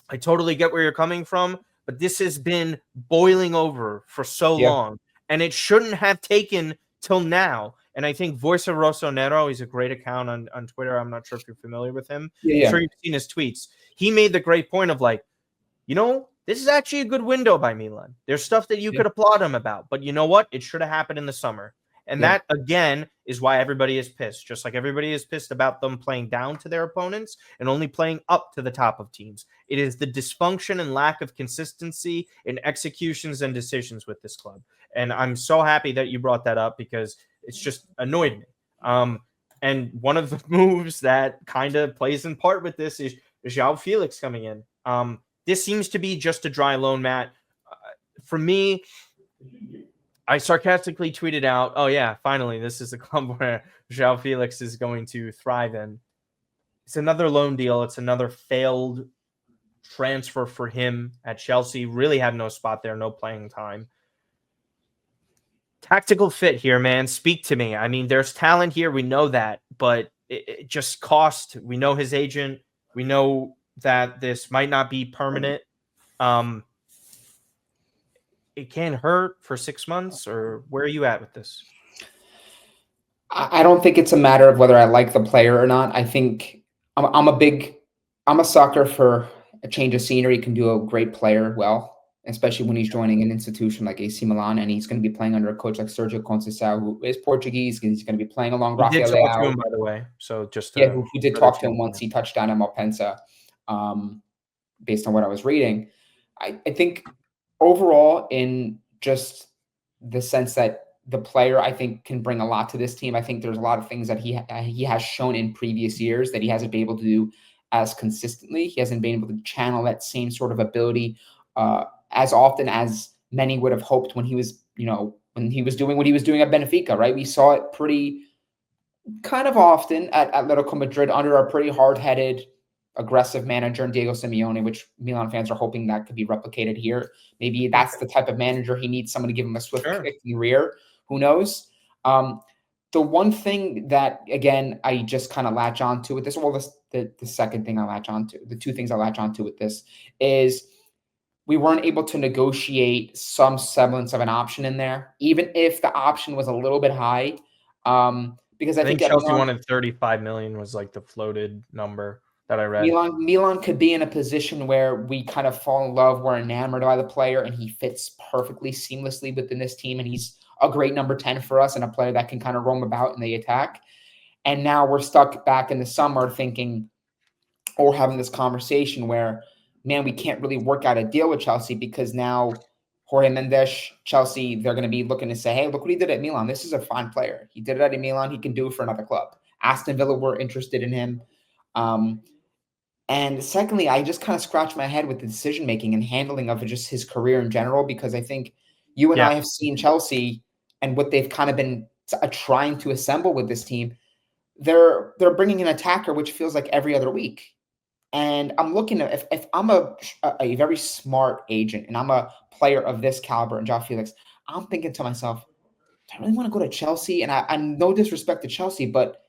I totally get where you're coming from. But this has been boiling over for so long. And it shouldn't have taken till now. And I think Voice of Rossonero, he's a great account on Twitter. I'm not sure if you're familiar with him. I'm sure you've seen his tweets. He made the great point of like, this is actually a good window by Milan. There's stuff that you could applaud him about. But you know what? It should have happened in the summer. And that, again, is why everybody is pissed. Just like everybody is pissed about them playing down to their opponents and only playing up to the top of teams. It is the dysfunction and lack of consistency in executions and decisions with this club. And I'm so happy that you brought that up because it's just annoyed me. And one of the moves that kind of plays in part with this is Joao Felix coming in. This seems to be just a dry loan, Matt. For me, I sarcastically tweeted out, "Oh yeah, finally, this is the club where Joao Felix is going to thrive in." It's another loan deal. It's another failed transfer for him at Chelsea. Really had no spot there, no playing time. Tactical fit here, man. Speak to me. I mean, there's talent here. We know that, but it just cost. We know his agent. We know that this might not be permanent. It can hurt for 6 months, or where are you at with this? I don't think it's a matter of whether I like the player or not. I think I'm a sucker for a change of scenery. Can do a great player well, especially when he's joining an institution like AC Milan, and he's going to be playing under a coach like Sergio Conceição, who is Portuguese, and he's going to be playing along We did Rafael talk to Leao. him, by the way. So just Yeah, who did for the talk to him once he touched down in Malpensa, based on what I was reading. I think overall, in just the sense that the player, I think, can bring a lot to this team. I think there's a lot of things that he has shown in previous years that he hasn't been able to do as consistently. He hasn't been able to channel that same sort of ability as often as many would have hoped when he was, when he was doing what he was doing at Benfica, right? We saw it pretty kind of often at Atletico Madrid under a pretty hard-headed, aggressive manager in Diego Simeone, which Milan fans are hoping that could be replicated here. Maybe that's the type of manager he needs, someone to give him a swift kick in the rear. Who knows? The one thing that, again, I just kind of latch on to with this, well, the second thing I latch on to, the two things I latch on to with this is we weren't able to negotiate some semblance of an option in there, even if the option was a little bit high. Because I think Chelsea wanted 35 million was like the floated number that I read. Milan could be in a position where we kind of fall in love, we're enamored by the player, and he fits perfectly seamlessly within this team, and he's a great number 10 for us and a player that can kind of roam about in the attack. And now we're stuck back in the summer thinking, or having this conversation where, man, we can't really work out a deal with Chelsea because now Jorge Mendes, Chelsea, they're going to be looking to say, hey, look what he did at Milan. This is a fine player. He did it at Milan. He can do it for another club. Aston Villa were interested in him. And secondly, I just kind of scratch my head with the decision-making and handling of just his career in general, because I think you and I have seen Chelsea and what they've kind of been trying to assemble with this team. They're bringing an attacker, which feels like every other week. And I'm looking at, if I'm a very smart agent and I'm a player of this caliber and Joao Felix, I'm thinking to myself, do I really want to go to Chelsea? And I'm no disrespect to Chelsea, but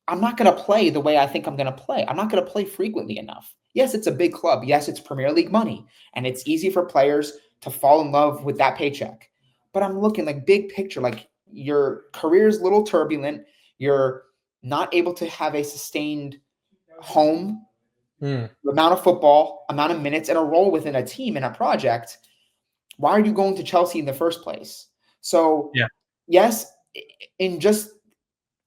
I'm not going to play the way I think I'm going to play. I'm not going to play frequently enough. Yes, it's a big club. Yes, it's Premier League money. And it's easy for players to fall in love with that paycheck. But I'm looking like big picture, like your career is a little turbulent. You're not able to have a sustained home, amount of football, amount of minutes, and a role within a team and a project. Why are you going to Chelsea in the first place? So, yes, in just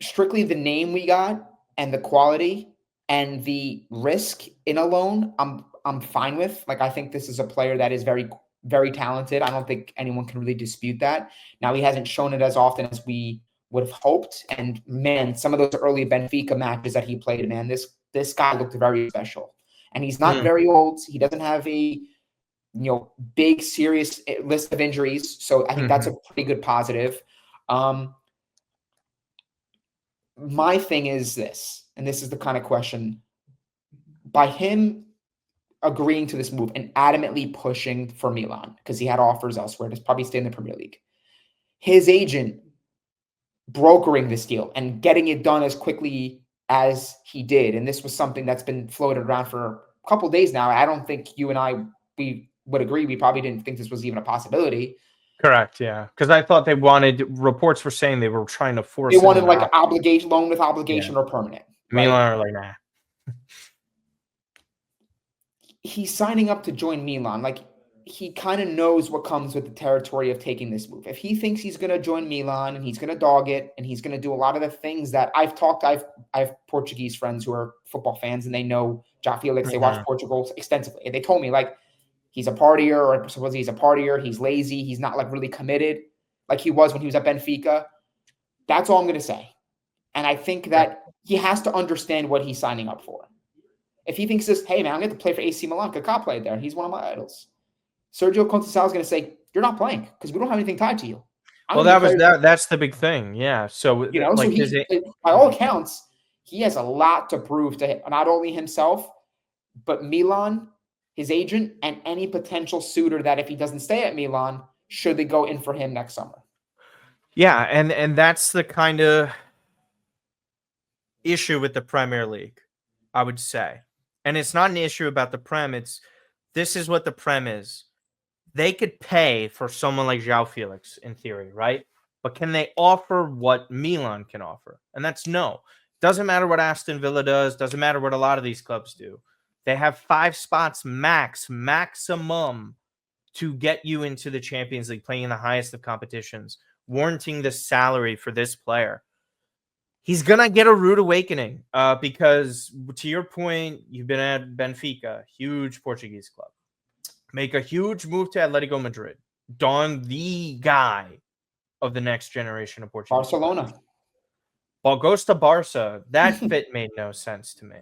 strictly the name we got and the quality and the risk in a loan, I'm fine with. Like, I think this is a player that is very, very talented. I don't think anyone can really dispute that. Now, he hasn't shown it as often as we would have hoped. And man, some of those early Benfica matches that he played, man, this guy looked very special. And he's not very old. He doesn't have a big serious list of injuries. So I think that's a pretty good positive. My thing is this, and this is the kind of question, by him agreeing to this move and adamantly pushing for Milan, because he had offers elsewhere to probably stay in the Premier League, his agent brokering this deal and getting it done as quickly as he did. And this was something that's been floated around for a couple of days now. I don't think you and I, we would agree. We probably didn't think this was even a possibility. Correct, yeah. Because I thought they wanted, reports were saying they were trying to force. They wanted like obligation, loan with obligation, or permanent. Right? Milan are like, nah. He's signing up to join Milan. Like, he kind of knows what comes with the territory of taking this move. If he thinks he's going to join Milan and he's going to dog it and he's going to do a lot of the things that I have Portuguese friends who are football fans, and they know Joao Felix. They watch Portugal extensively. And they told me, like, he's a partier, or supposedly he's a partier. He's lazy. He's not like really committed like he was when he was at Benfica. That's all I'm going to say. And I think that he has to understand what he's signing up for. If he thinks this, hey, man, I'm going to play for AC Milan. Kaká played there. He's one of my idols. Sergio Conceição is going to say, you're not playing because we don't have anything tied to you. I'm Well, gonna be a player. that's the big thing. Yeah. So You know, so like he, by all accounts, he has a lot to prove to not only himself, but Milan, his agent, and any potential suitor that if he doesn't stay at Milan, should they go in for him next summer. Yeah, and that's the kind of issue with the Premier League, I would say. And it's not an issue about the Prem, this is what the Prem is. They could pay for someone like Joao Felix in theory, right? But can they offer what Milan can offer? And that's no. Doesn't matter what Aston Villa does, doesn't matter what a lot of these clubs do. They have 5 spots maximum to get you into the Champions League, playing in the highest of competitions, warranting the salary for this player. He's going to get a rude awakening because, to your point, you've been at Benfica, huge Portuguese club. Make a huge move to Atletico Madrid. Don, the guy of the next generation of Portuguese. Barcelona. Well, goes to Barca. That fit made no sense to me.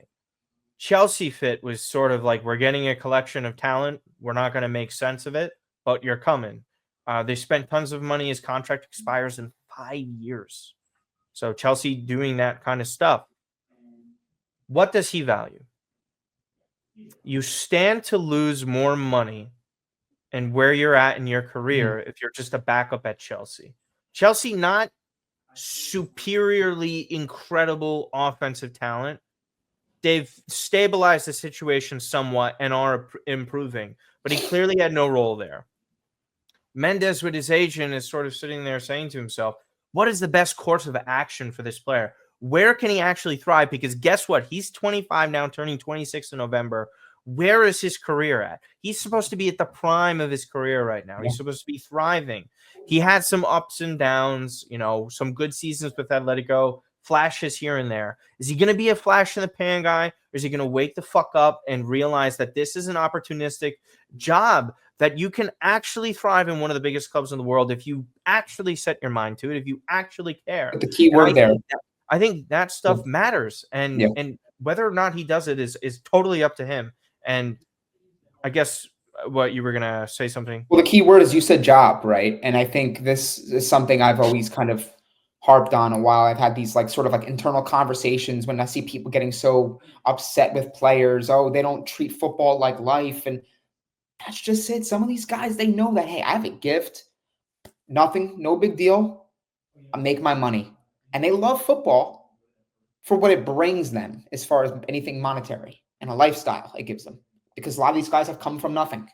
Chelsea fit was sort of like, we're getting a collection of talent. We're not going to make sense of it, but you're coming. They spent tons of money. His contract expires in 5 years. So Chelsea doing that kind of stuff. What does he value? You stand to lose more money and where you're at in your career if you're just a backup at Chelsea. Chelsea, not superiorly incredible offensive talent. They've stabilized the situation somewhat and are improving, but he clearly had no role there. Mendes, with his agent, is sort of sitting there saying to himself, what is the best course of action for this player? Where can he actually thrive? Because guess what? He's 25 now, turning 26 in November. Where is his career at? He's supposed to be at the prime of his career right now. He's supposed to be thriving. He had some ups and downs, some good seasons with Atletico, flashes here and there. Is he going to be a flash in the pan guy? Or is he going to wake the fuck up and realize that this is an opportunistic job that you can actually thrive in one of the biggest clubs in the world if you actually set your mind to it, if you actually care? But the key word there. I think that stuff matters. And whether or not he does it is totally up to him. And I guess what you were going to say something. Well, the key word is you said job, right? And I think this is something I've always kind of harped on a while. I've had these sort of internal conversations when I see people getting so upset with players. Oh, they don't treat football like life. And that's just it. Some of these guys, they know that, hey, I have a gift. Nothing, no big deal. I make my money. And they love football for what it brings them as far as anything monetary and a lifestyle it gives them. Because a lot of these guys have come from nothing.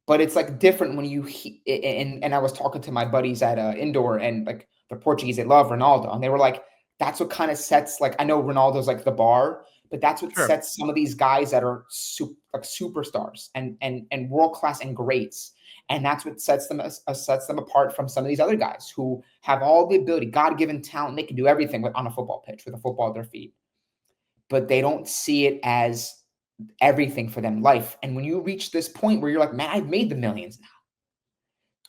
But it's different when you and I was talking to my buddies at Indoor, and the Portuguese, they love Ronaldo. And they were like, that's what kind of sets, I know Ronaldo's the bar, but that's what sets some of these guys that are superstars and world-class and greats. And that's what sets them apart from some of these other guys who have all the ability, God-given talent. They can do everything on a football pitch with a football at their feet. But they don't see it as everything for them, life. And when you reach this point where you're like, man, I've made the millions now.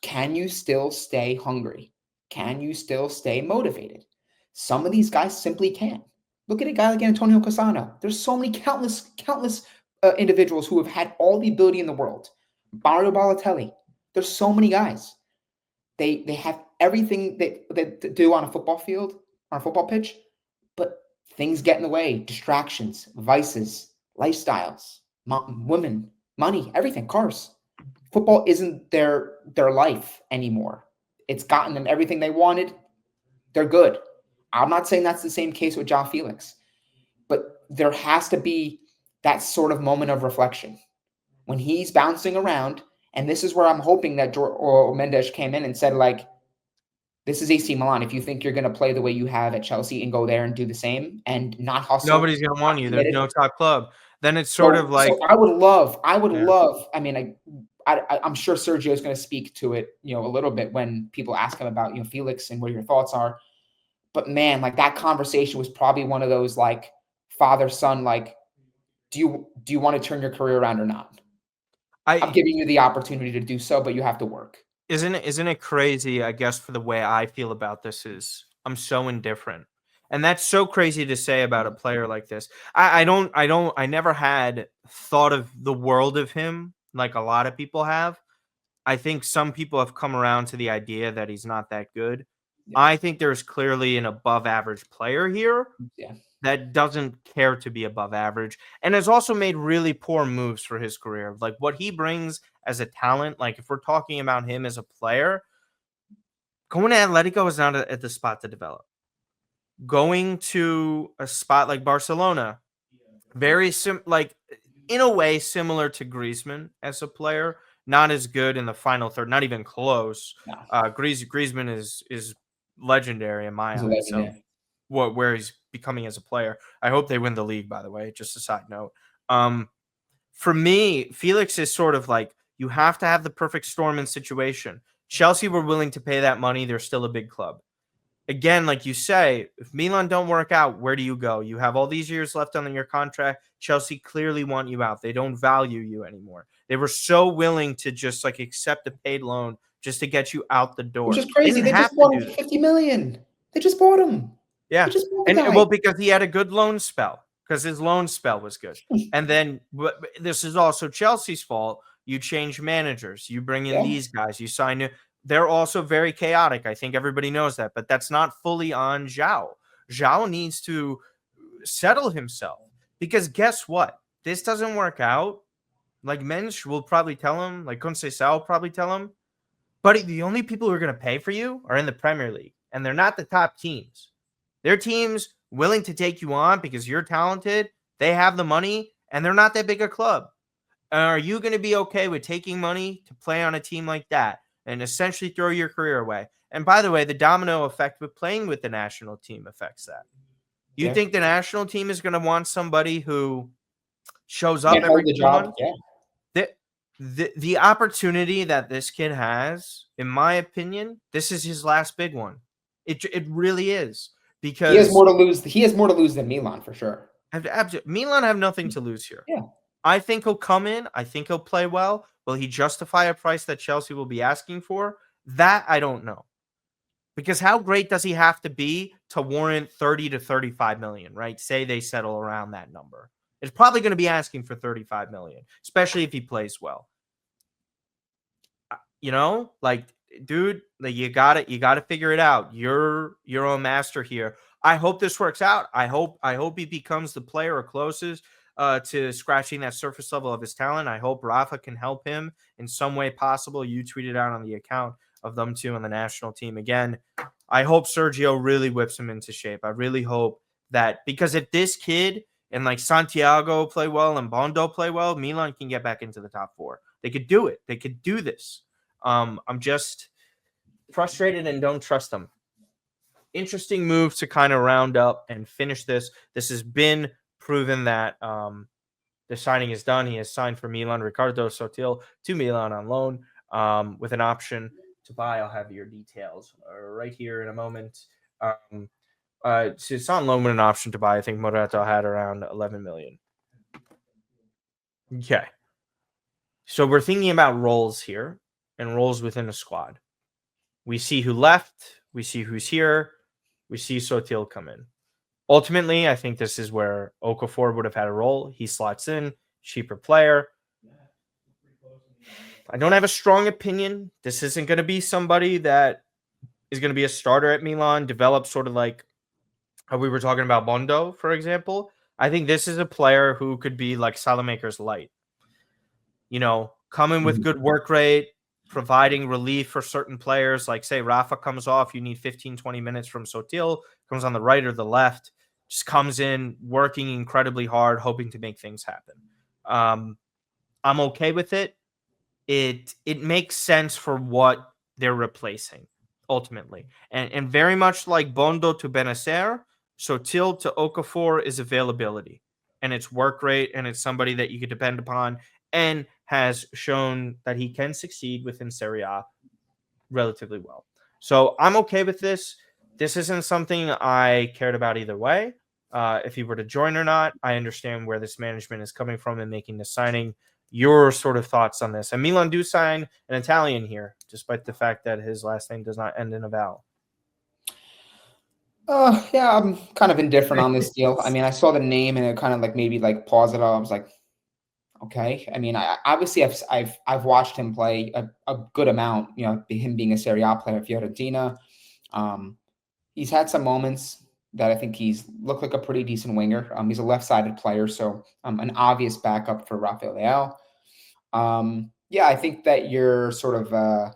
Can you still stay hungry? Can you still stay motivated? Some of these guys simply can't. Look at a guy like Antonio Cassano. There's so many countless individuals who have had all the ability in the world. Mario Balotelli. There's so many guys. They have everything they do on a football field, on a football pitch, but things get in the way. Distractions, vices, lifestyles, women, money, everything, cars. Football isn't their life anymore. It's gotten them everything they wanted. They're good. I'm not saying that's the same case with Joao Felix, but there has to be that sort of moment of reflection when he's bouncing around. And this is where I'm hoping that Mendes came in and said, this is AC Milan. If you think you're going to play the way you have at Chelsea and go there and do the same and not hustle, nobody's going to want you. There's no top club. Then it's sort of like, so I would love. I mean, I'm sure Sergio is going to speak to it, a little bit when people ask him about, Felix and what your thoughts are. But man, that conversation was probably one of those father son, do you want to turn your career around or not? I'm giving you the opportunity to do so, but you have to work. Isn't it crazy? I guess for the way I feel about this is I'm so indifferent. And that's so crazy to say about a player like this. I never had thought of the world of him like a lot of people have. I think some people have come around to the idea that he's not that good. Yeah. I think there's clearly an above average player here Yeah. that doesn't care to be above average and has also made really poor moves for his career. Like what he brings as a talent, like if we're talking about him as a player, going to Atletico is not at the spot to develop. Going to a spot like Barcelona, very like in a way similar to Griezmann as a player, not as good in the final third, not even close. No. Griezmann is legendary in my He's a eyes. legend, So where he's becoming as a player. I hope they win the league, by the way, just a side note. For me, Felix is sort of like you have to have the perfect storm and situation. Chelsea were willing to pay that money. They're still a big club. Again, like you say, if Milan don't work out, where do you go? You have all these years left on your contract. Chelsea clearly want you out. They don't value you anymore. They were so willing to just like accept a paid loan just to get you out the door. which is crazy. They just bought him for 50 million. They just bought him. Yeah. They just bought the And guy. well, because he had a good loan spell, because his loan spell was good. And then this is also Chelsea's fault. You change managers. You bring in these guys. You sign new. They're also very chaotic. I think everybody knows that, but that's not fully on Joao. Joao needs to settle himself because guess what? This doesn't work out. Like Mensch will probably tell him, like Conceição will probably tell him, buddy, the only people who are going to pay for you are in the Premier League, and they're not the top teams. They're teams willing to take you on because you're talented, they have the money, and they're not that big a club. Are you going to be okay with taking money to play on a team like that and essentially throw your career away? And by the way, the domino effect with playing with the national team affects that. You think the national team is going to want somebody who shows up every 2 months? Yeah. The opportunity that this kid has, in my opinion, this is his last big one. It really is because he has more to lose. He has more to lose than Milan for sure. Milan have nothing to lose here. Yeah. I think he'll come in. I think he'll play well. Will he justify a price that Chelsea will be asking for? That I don't know. Because how great does he have to be to warrant 30 to 35 million, right? Say they settle around that number. It's probably going to be asking for 35 million, especially if he plays well. You know, like, dude, like you got to figure it out. You're a master here. I hope this works out. I hope he becomes the player or closest to scratching that surface level of his talent. I hope Rafa can help him in some way possible. You tweeted out on the account of them two on the national team. Again, I hope Sergio really whips him into shape. I really hope that, because if this kid and like Santiago play well and Bondo play well, Milan can get back into the top four. They could do it. They could do this. I'm just frustrated and don't trust them. Interesting move to kind of round up and finish this. This has been proven that the signing is done. He has signed for Milan. Ricardo Sottil to Milan on loan with an option to buy. I'll have your details right here in a moment. So it's on loan with an option to buy. I think Morato had around 11 million. Okay. So we're thinking about roles here and roles within a squad. We see who left. We see who's here. We see Sottil come in. Ultimately, I think this is where Okafor would have had a role. He slots in, cheaper player. I don't have a strong opinion. This isn't going to be somebody that is going to be a starter at Milan, develop sort of like how we were talking about Bondo, for example. I think this is a player who could be like Salamaker's light. You know, coming with good work rate, providing relief for certain players. Like, say, Rafa comes off, you need 15, 20 minutes from Sottil, comes on the right or the left, just comes in, working incredibly hard, hoping to make things happen. I'm okay with it. It makes sense for what they're replacing, ultimately. And very much like Bondo to Bennacer, Sottil to Okafor is availability. And it's work rate, and it's somebody that you could depend upon and has shown that he can succeed within Serie A relatively well. So I'm okay with this. This isn't something I cared about either way. If he were to join or not, I understand where this management is coming from in making the signing. Your sort of thoughts on this? And Milan do sign an Italian here, despite the fact that his last name does not end in a vowel. Yeah, I'm kind of indifferent on this deal. I mean, I saw the name and it kind of like maybe like pause it all. I was like, Okay, I mean, obviously I've watched him play a good amount. You know, him being a Serie A player at Fiorentina. He's had some moments that I think he's looked like a pretty decent winger. He's a left-sided player, so an obvious backup for Rafael Leao. Yeah, I think that your sort of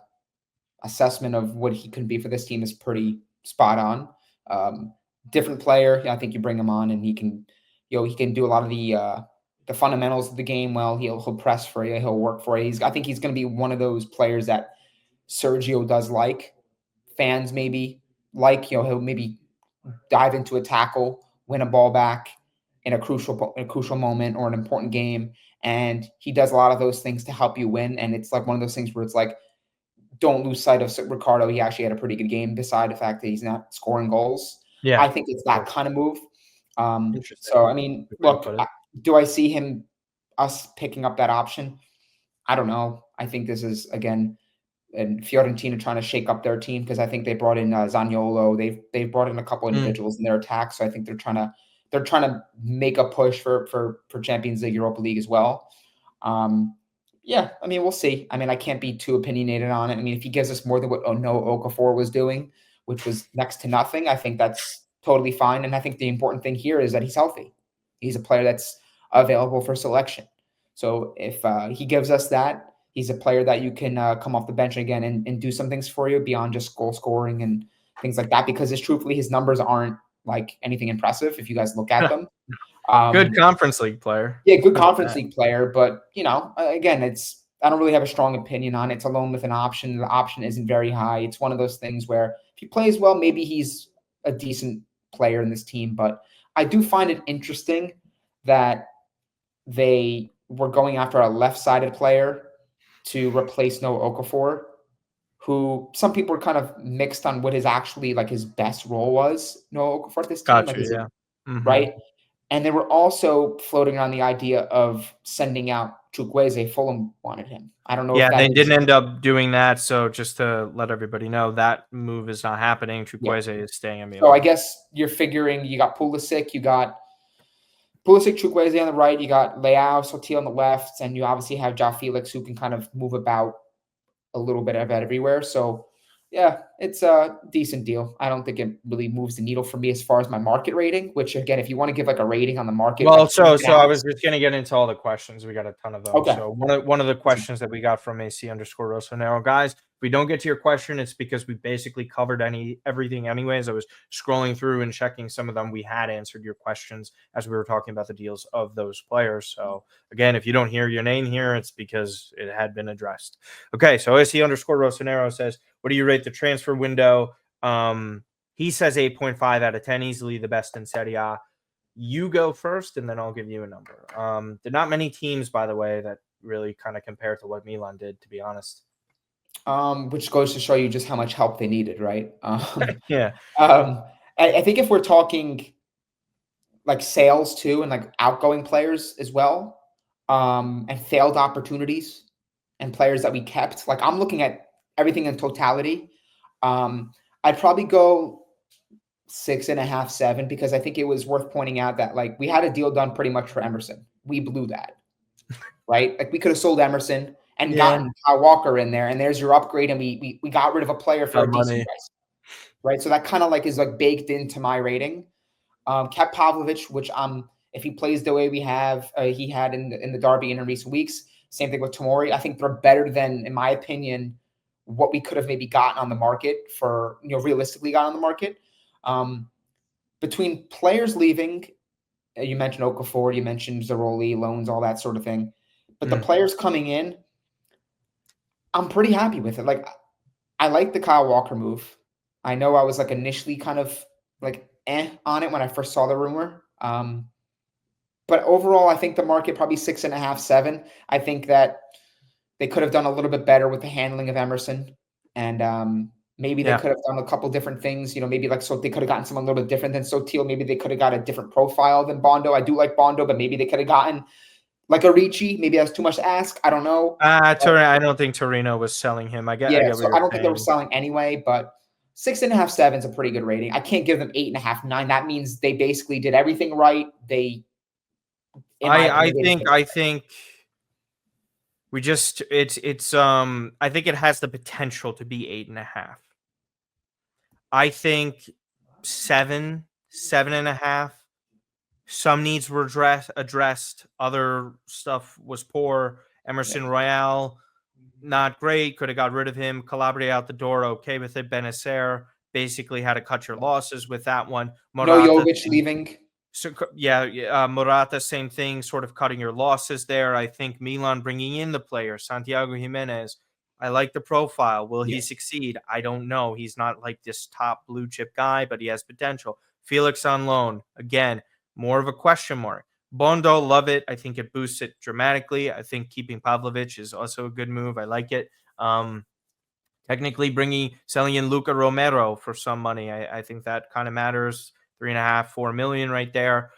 assessment of what he could be for this team is pretty spot on. Different player. I think you bring him on and he can, he can do a lot of the fundamentals of the game well. He'll press for you. He'll work for you. I think he's going to be one of those players that Sergio does like. Fans maybe like, he'll maybe dive into a tackle, win a ball back in a crucial moment or an important game. And he does a lot of those things to help you win. And it's like one of those things where it's like, don't lose sight of Ricardo. He actually had a pretty good game, beside the fact that he's not scoring goals. Yeah, I think it's that kind of move. interesting. So, I mean, look, do I see us picking up that option? I don't know. I think this is, again, and Fiorentina trying to shake up their team, because I think they brought in Zaniolo. They've brought in a couple individuals in their attack. So I think they're trying to make a push for Champions League, Europa League as well. Yeah, I mean, we'll see. I mean, I can't be too opinionated on it. I mean, if he gives us more than what Okafor was doing, which was next to nothing, I think that's totally fine. And I think the important thing here is that he's healthy. He's a player that's available for selection. So if he gives us that, he's a player that you can come off the bench again and do some things for you beyond just goal scoring and things like that. Because truthfully, his numbers aren't like anything impressive if you guys look at them. Good Conference League player. Yeah, good Conference League player. But, again, I don't really have a strong opinion on it. It's a loan with an option. The option isn't very high. It's one of those things where if he plays well, maybe he's a decent player in this team. But I do find it interesting that they were going after a left-sided player to replace Okafor, who some people are kind of mixed on what his best role was. Okafor at this team, Gotcha, right? And they were also floating around the idea of sending out Chukwueze. Fulham wanted him. I don't know. Yeah, they didn't end up doing that. So just to let everybody know, that move is not happening. Chukwueze is staying at Milan. So I guess you're figuring you got Pulisic, Chukwueze on the right, you got Leao, Sottil on the left, and you obviously have Joao Felix, who can kind of move about a little bit of everywhere. So, yeah, it's a decent deal. I don't think it really moves the needle for me as far as my market rating, which, again, if you want to give like a rating on the market. Well, so I was just going to get into all the questions. We got a ton of those. Okay. So one of the questions that we got from AC_Rossonero, guys, if we don't get to your question, it's because we basically covered everything anyways. I was scrolling through and checking some of them. We had answered your questions as we were talking about the deals of those players. So again, if you don't hear your name here, it's because it had been addressed. Okay, so AC_Rossonero says, what do you rate the transfer window? He says 8.5 out of 10, easily the best in Serie A. You go first, and then I'll give you a number. There are not many teams, by the way, that really kind of compare to what Milan did, to be honest. Which goes to show you just how much help they needed, right? Yeah. I think if we're talking like sales too, and like outgoing players as well, and failed opportunities and players that we kept, like I'm looking at everything in totality. I'd probably go 6.5, 7, because I think it was worth pointing out that like we had a deal done pretty much for Emerson. We blew that, right? Like we could have sold Emerson and gotten Kyle Walker in there, and there's your upgrade, and we got rid of a player for a decent price, right? So that kind of like is like baked into my rating. Kept Pavlovic, which if he plays the way he had in the derby in recent weeks, same thing with Tomori. I think they're better than, in my opinion, what we could have maybe gotten on the market for, realistically got on the market. Between players leaving, you mentioned Okafor, you mentioned Zeroli, loans, all that sort of thing. But the players coming in, I'm pretty happy with it. Like, I like the Kyle Walker move. I know I was like initially kind of like on it when I first saw the rumor. But overall, I think the market probably 6.5, 7. I think that they could have done a little bit better with the handling of Emerson, and maybe they could have done a couple different things. Maybe like so they could have gotten someone a little bit different than Sottil. Maybe they could have got a different profile than Bondo. I do like Bondo, but maybe they could have gotten like a Ricci. Maybe that's too much to ask. I don't know. I don't think Torino was selling him. I don't think they were selling anyway. But 6.5, 7 is a pretty good rating. I can't give them 8.5, 9. That means they basically did everything right. I think I think it has the potential to be 8.5. I think 7.5. Some needs were addressed. Other stuff was poor. Emerson Royale, not great. Could have got rid of him. Calabria out the door. Okay with it. Bennacer basically had to cut your losses with that one. No Morata, Jovic leaving. so Morata, same thing, sort of cutting your losses there. I think Milan bringing in the player, Santiago Jimenez. I like the profile. Will he succeed? I don't know. He's not like this top blue chip guy, but he has potential. Felix on loan. Again, more of a question mark. Bondo, love it. I think it boosts it dramatically. I think keeping Pavlovic is also a good move. I like it. Technically selling in Luca Romero for some money. I think that kind of matters. 3.5, 4 million right there.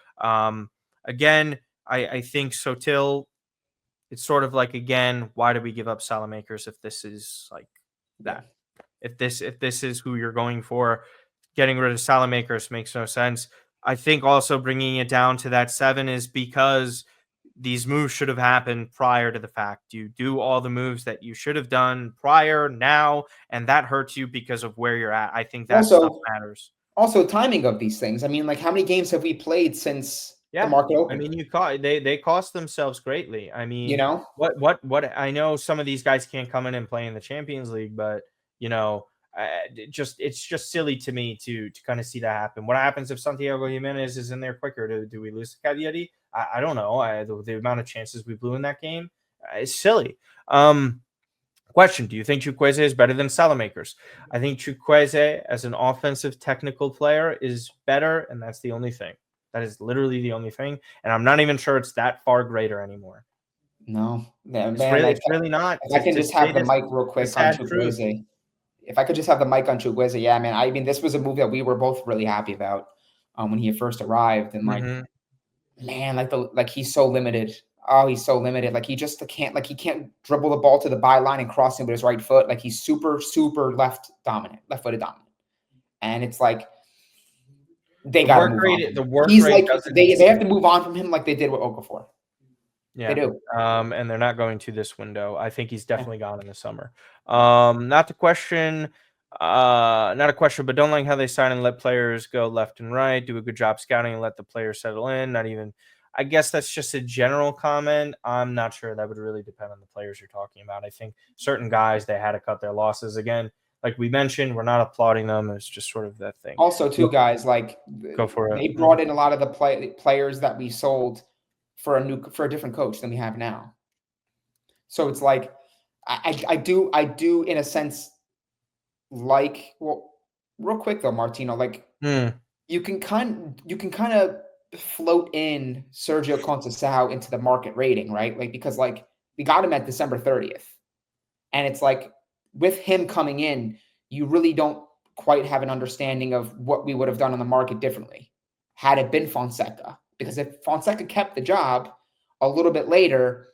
Again, I think Sottil, it's sort of like, again, why do we give up Salamakers if this is like that? If this is who you're going for, getting rid of Salamakers makes no sense. I think also bringing it down to that 7 is because these moves should have happened prior to the fact. You do all the moves that you should have done prior now, and that hurts you because of where you're at. I think that stuff matters. Also, timing of these things. I mean, like, how many games have we played since the market opened? I mean, they cost themselves greatly. I mean, you know, what I know, some of these guys can't come in and play in the Champions League, but you know, it's just silly to me to kind of see that happen. What happens if Santiago Jimenez is in there quicker? Do we lose to Cagliari? I don't know. The amount of chances we blew in that game is silly. Question: do you think Chukwueze is better than Salamakers? I think Chukwueze, as an offensive technical player, is better, and that's the only thing. That is literally the only thing, and I'm not even sure it's that far greater anymore. No, man, it's really not. If I can just have the mic real quick on Chukwueze. If I could just have the mic on Chukwueze, yeah, man. I mean, this was a move that we were both really happy about when he first arrived, and like, man, like he's so limited. Oh, he's so limited. Like he can't dribble the ball to the byline and cross him with his right foot. Like he's super left-footed dominant. And it's like they got to move on. The work rate they have to move on from him like they did with Okafor. Yeah, they do. And they're not going to this window. I think he's definitely gone in the summer. Not a question, but don't like how they sign and let players go left and right. Do a good job scouting and let the players settle in. Not even. I guess that's just a general comment. I'm not sure. That would really depend on the players you're talking about. I think certain guys, they had to cut their losses. Again, like we mentioned, we're not applauding them. It's just sort of that thing. Also, too, guys, like go for it. They brought in a lot of the players that we sold for a different coach than we have now. So it's like I do in a sense like, well, real quick though, Martino, like you can kind of float in Sergio Conceição into the market rating, right? Like, because like we got him at December 30th. And it's like with him coming in, you really don't quite have an understanding of what we would have done on the market differently had it been Fonseca. Because if Fonseca kept the job a little bit later,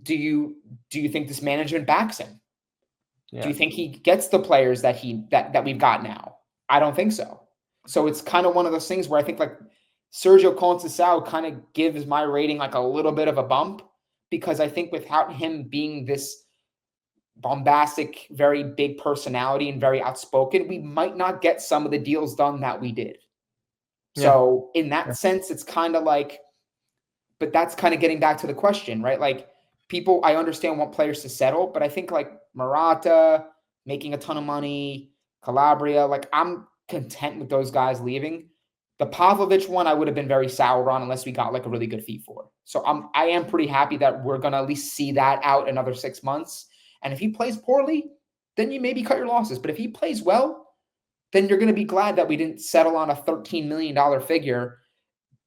do you think this management backs him? Yeah. Do you think he gets the players that we've got now? I don't think so. So it's kind of one of those things where I think like Sergio Conceição kind of gives my rating like a little bit of a bump, because I think without him being this bombastic, very big personality and very outspoken, we might not get some of the deals done that we did. Yeah. So in that sense, it's kind of like, but that's kind of getting back to the question, right? Like people, I understand, want players to settle, but I think like Morata making a ton of money, Calabria, like I'm content with those guys leaving. The Pavlovic one, I would have been very sour on unless we got like a really good fee for. So I am pretty happy that we're going to at least see that out another 6 months. And if he plays poorly, then you maybe cut your losses. But if he plays well, then you're going to be glad that we didn't settle on a $13 million figure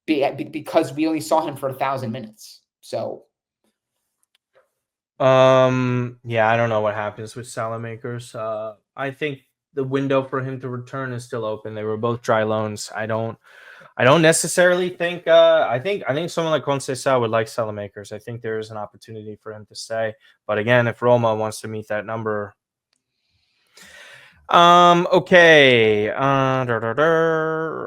because we only saw him for 1,000 minutes. So. Yeah, I don't know what happens with Salamakers. I think the window for him to return is still open. They were both dry loans. I don't necessarily think. I think someone like Conceição would like Salamakers. I think there is an opportunity for him to stay. But again, if Roma wants to meet that number, okay. I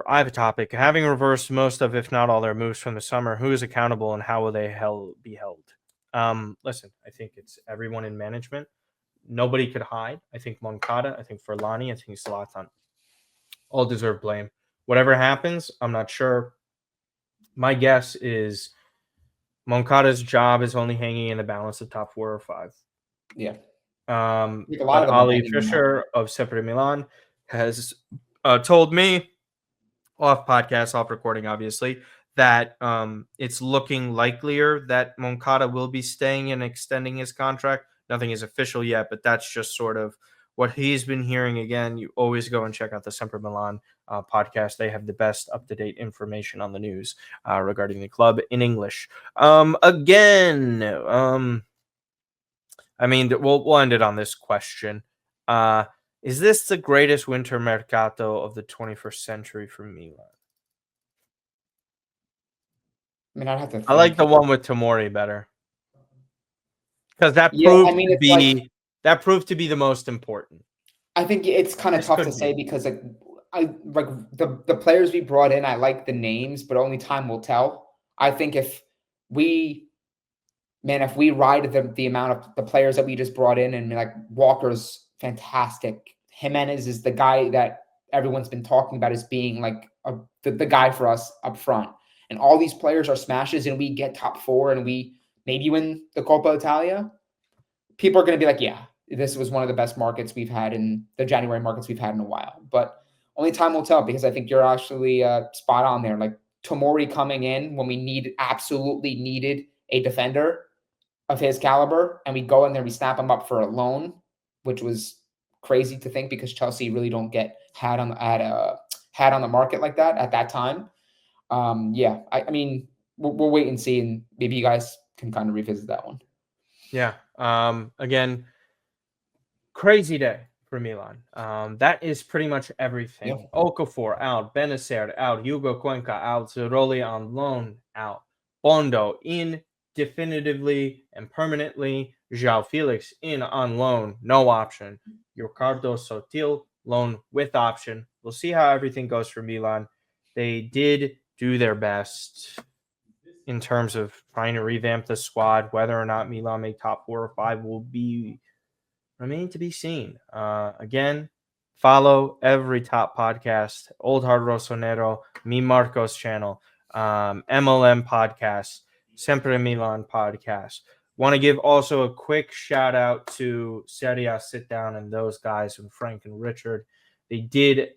have a topic. Having reversed most of, if not all, their moves from the summer, who is accountable and how will they be held? Listen, I think it's everyone in management. Nobody could hide. I think Moncada, I think Furlani, I think Zlatan all deserve blame. Whatever happens, I'm not sure. My guess is Moncada's job is only hanging in the balance of top 4 or 5. Yeah. Um, Like a lot but of them are Ali hanging in that. Fisher of Sempre Milan has told me off podcast, off recording, obviously, that it's looking likelier that Moncada will be staying and extending his contract. Nothing is official yet, but that's just sort of what he's been hearing. Again, you always go and check out the Sempre Milan podcast. They have the best up-to-date information on the news regarding the club in English. I mean, we'll end it on this question. Is this the greatest winter mercato of the 21st century for Milan? I mean, I'd have to think. I like the one with Tomori better because that Yeah, proved I mean, to it's like be the most important. I think it's kind of This tough to could say be. because I like the players we brought in. I like the names, but only time will tell. I think we if we ride the amount of the players that we just brought in, and like Walker's fantastic. Jimenez is the guy that everyone's been talking about as being like the guy for us up front. And all these players are smashes, and we get top 4, and we maybe win the Coppa Italia. People are going to be like, yeah, this was one of the best markets we've had in the January markets we've had in a while. But only time will tell, because I think you're actually spot on there. Like Tomori coming in when we absolutely needed a defender of his caliber, and we go in there, we snap him up for a loan, which was crazy to think because Chelsea really don't get had on the market like that at that time. Yeah, I mean, we'll wait and see, and maybe you guys can kind of revisit that one. Yeah. Again, crazy day for Milan. That is pretty much everything. Yeah. Okafor out, Bennacer out, Hugo Cuenca out, Zeroli on loan out, Bondo in definitively and permanently, Joao Felix in on loan, no option. Ricardo Sottil loan with option. We'll see how everything goes for Milan. They did do their best in terms of trying to revamp the squad. Whether or not Milan make top 4 or 5 will be remain to be seen. Again, follow every top podcast, Old Hard Rossonero, Me Marco's channel, MLM podcast, Sempre Milan podcast. Want to give also a quick shout out to Serie A Sit Down and those guys, and Frank and Richard. They did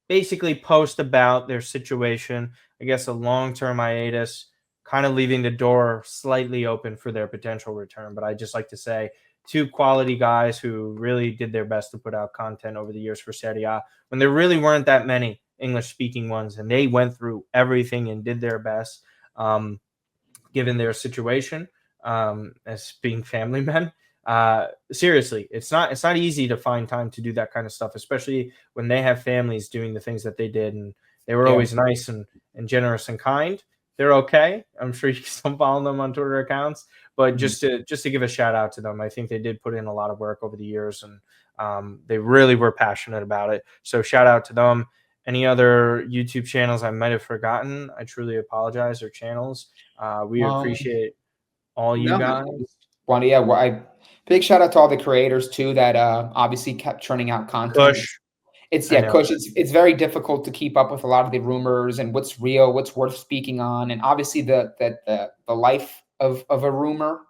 basically post about their situation. I guess a long-term hiatus, kind of leaving the door slightly open for their potential return. But I just like to say, 2 quality guys who really did their best to put out content over the years for Serie A when there really weren't that many English-speaking ones, and they went through everything and did their best, given their situation as being family men. Seriously, it's not easy to find time to do that kind of stuff, especially when they have families doing the things that they did, and they were always nice and generous and kind. They're okay. I'm sure you can still follow them on Twitter accounts, but just to give a shout out to them, I think they did put in a lot of work over the years, and they really were passionate about it. So shout out to them. Any other YouTube channels I might have forgotten, I truly apologize, or channels. We appreciate all you guys. Big shout out to all the creators too that obviously kept churning out content. Kush. Kush. It's very difficult to keep up with a lot of the rumors and what's real, what's worth speaking on, and obviously the life of a rumor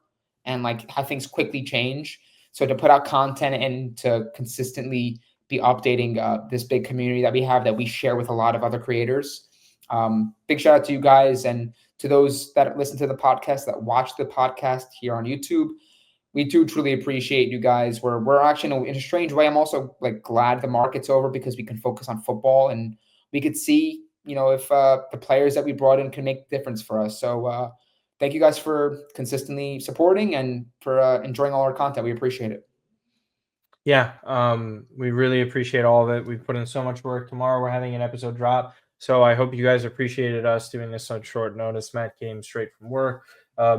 and like how things quickly change. So to put out content and to consistently be updating this big community that we have that we share with a lot of other creators. Big shout out to you guys and to those that listen to the podcast, that watch the podcast here on YouTube. We do truly appreciate you guys. We're actually, in a strange way, I'm also like glad the market's over because we can focus on football and we could see, if the players that we brought in can make a difference for us. So thank you guys for consistently supporting and for enjoying all our content. We appreciate it. Yeah, we really appreciate all of it. We've put in so much work. Tomorrow we're having an episode drop. So I hope you guys appreciated us doing this on short notice. Matt came straight from work.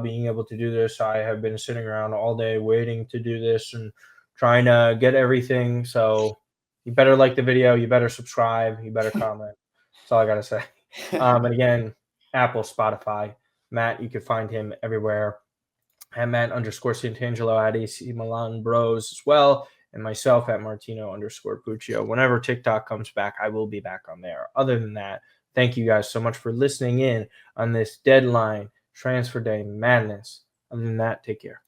Being able to do this, I have been sitting around all day waiting to do this and trying to get everything. So you better like the video, you better subscribe, you better comment. That's all I gotta say. And again, Apple, Spotify, Matt, you can find him everywhere. at Matt_Santangelo at AC Milan Bros as well, and myself at Martino_Puccio. Whenever TikTok comes back, I will be back on there. Other than that, thank you guys so much for listening in on this deadline transfer day madness. Other than that, take care.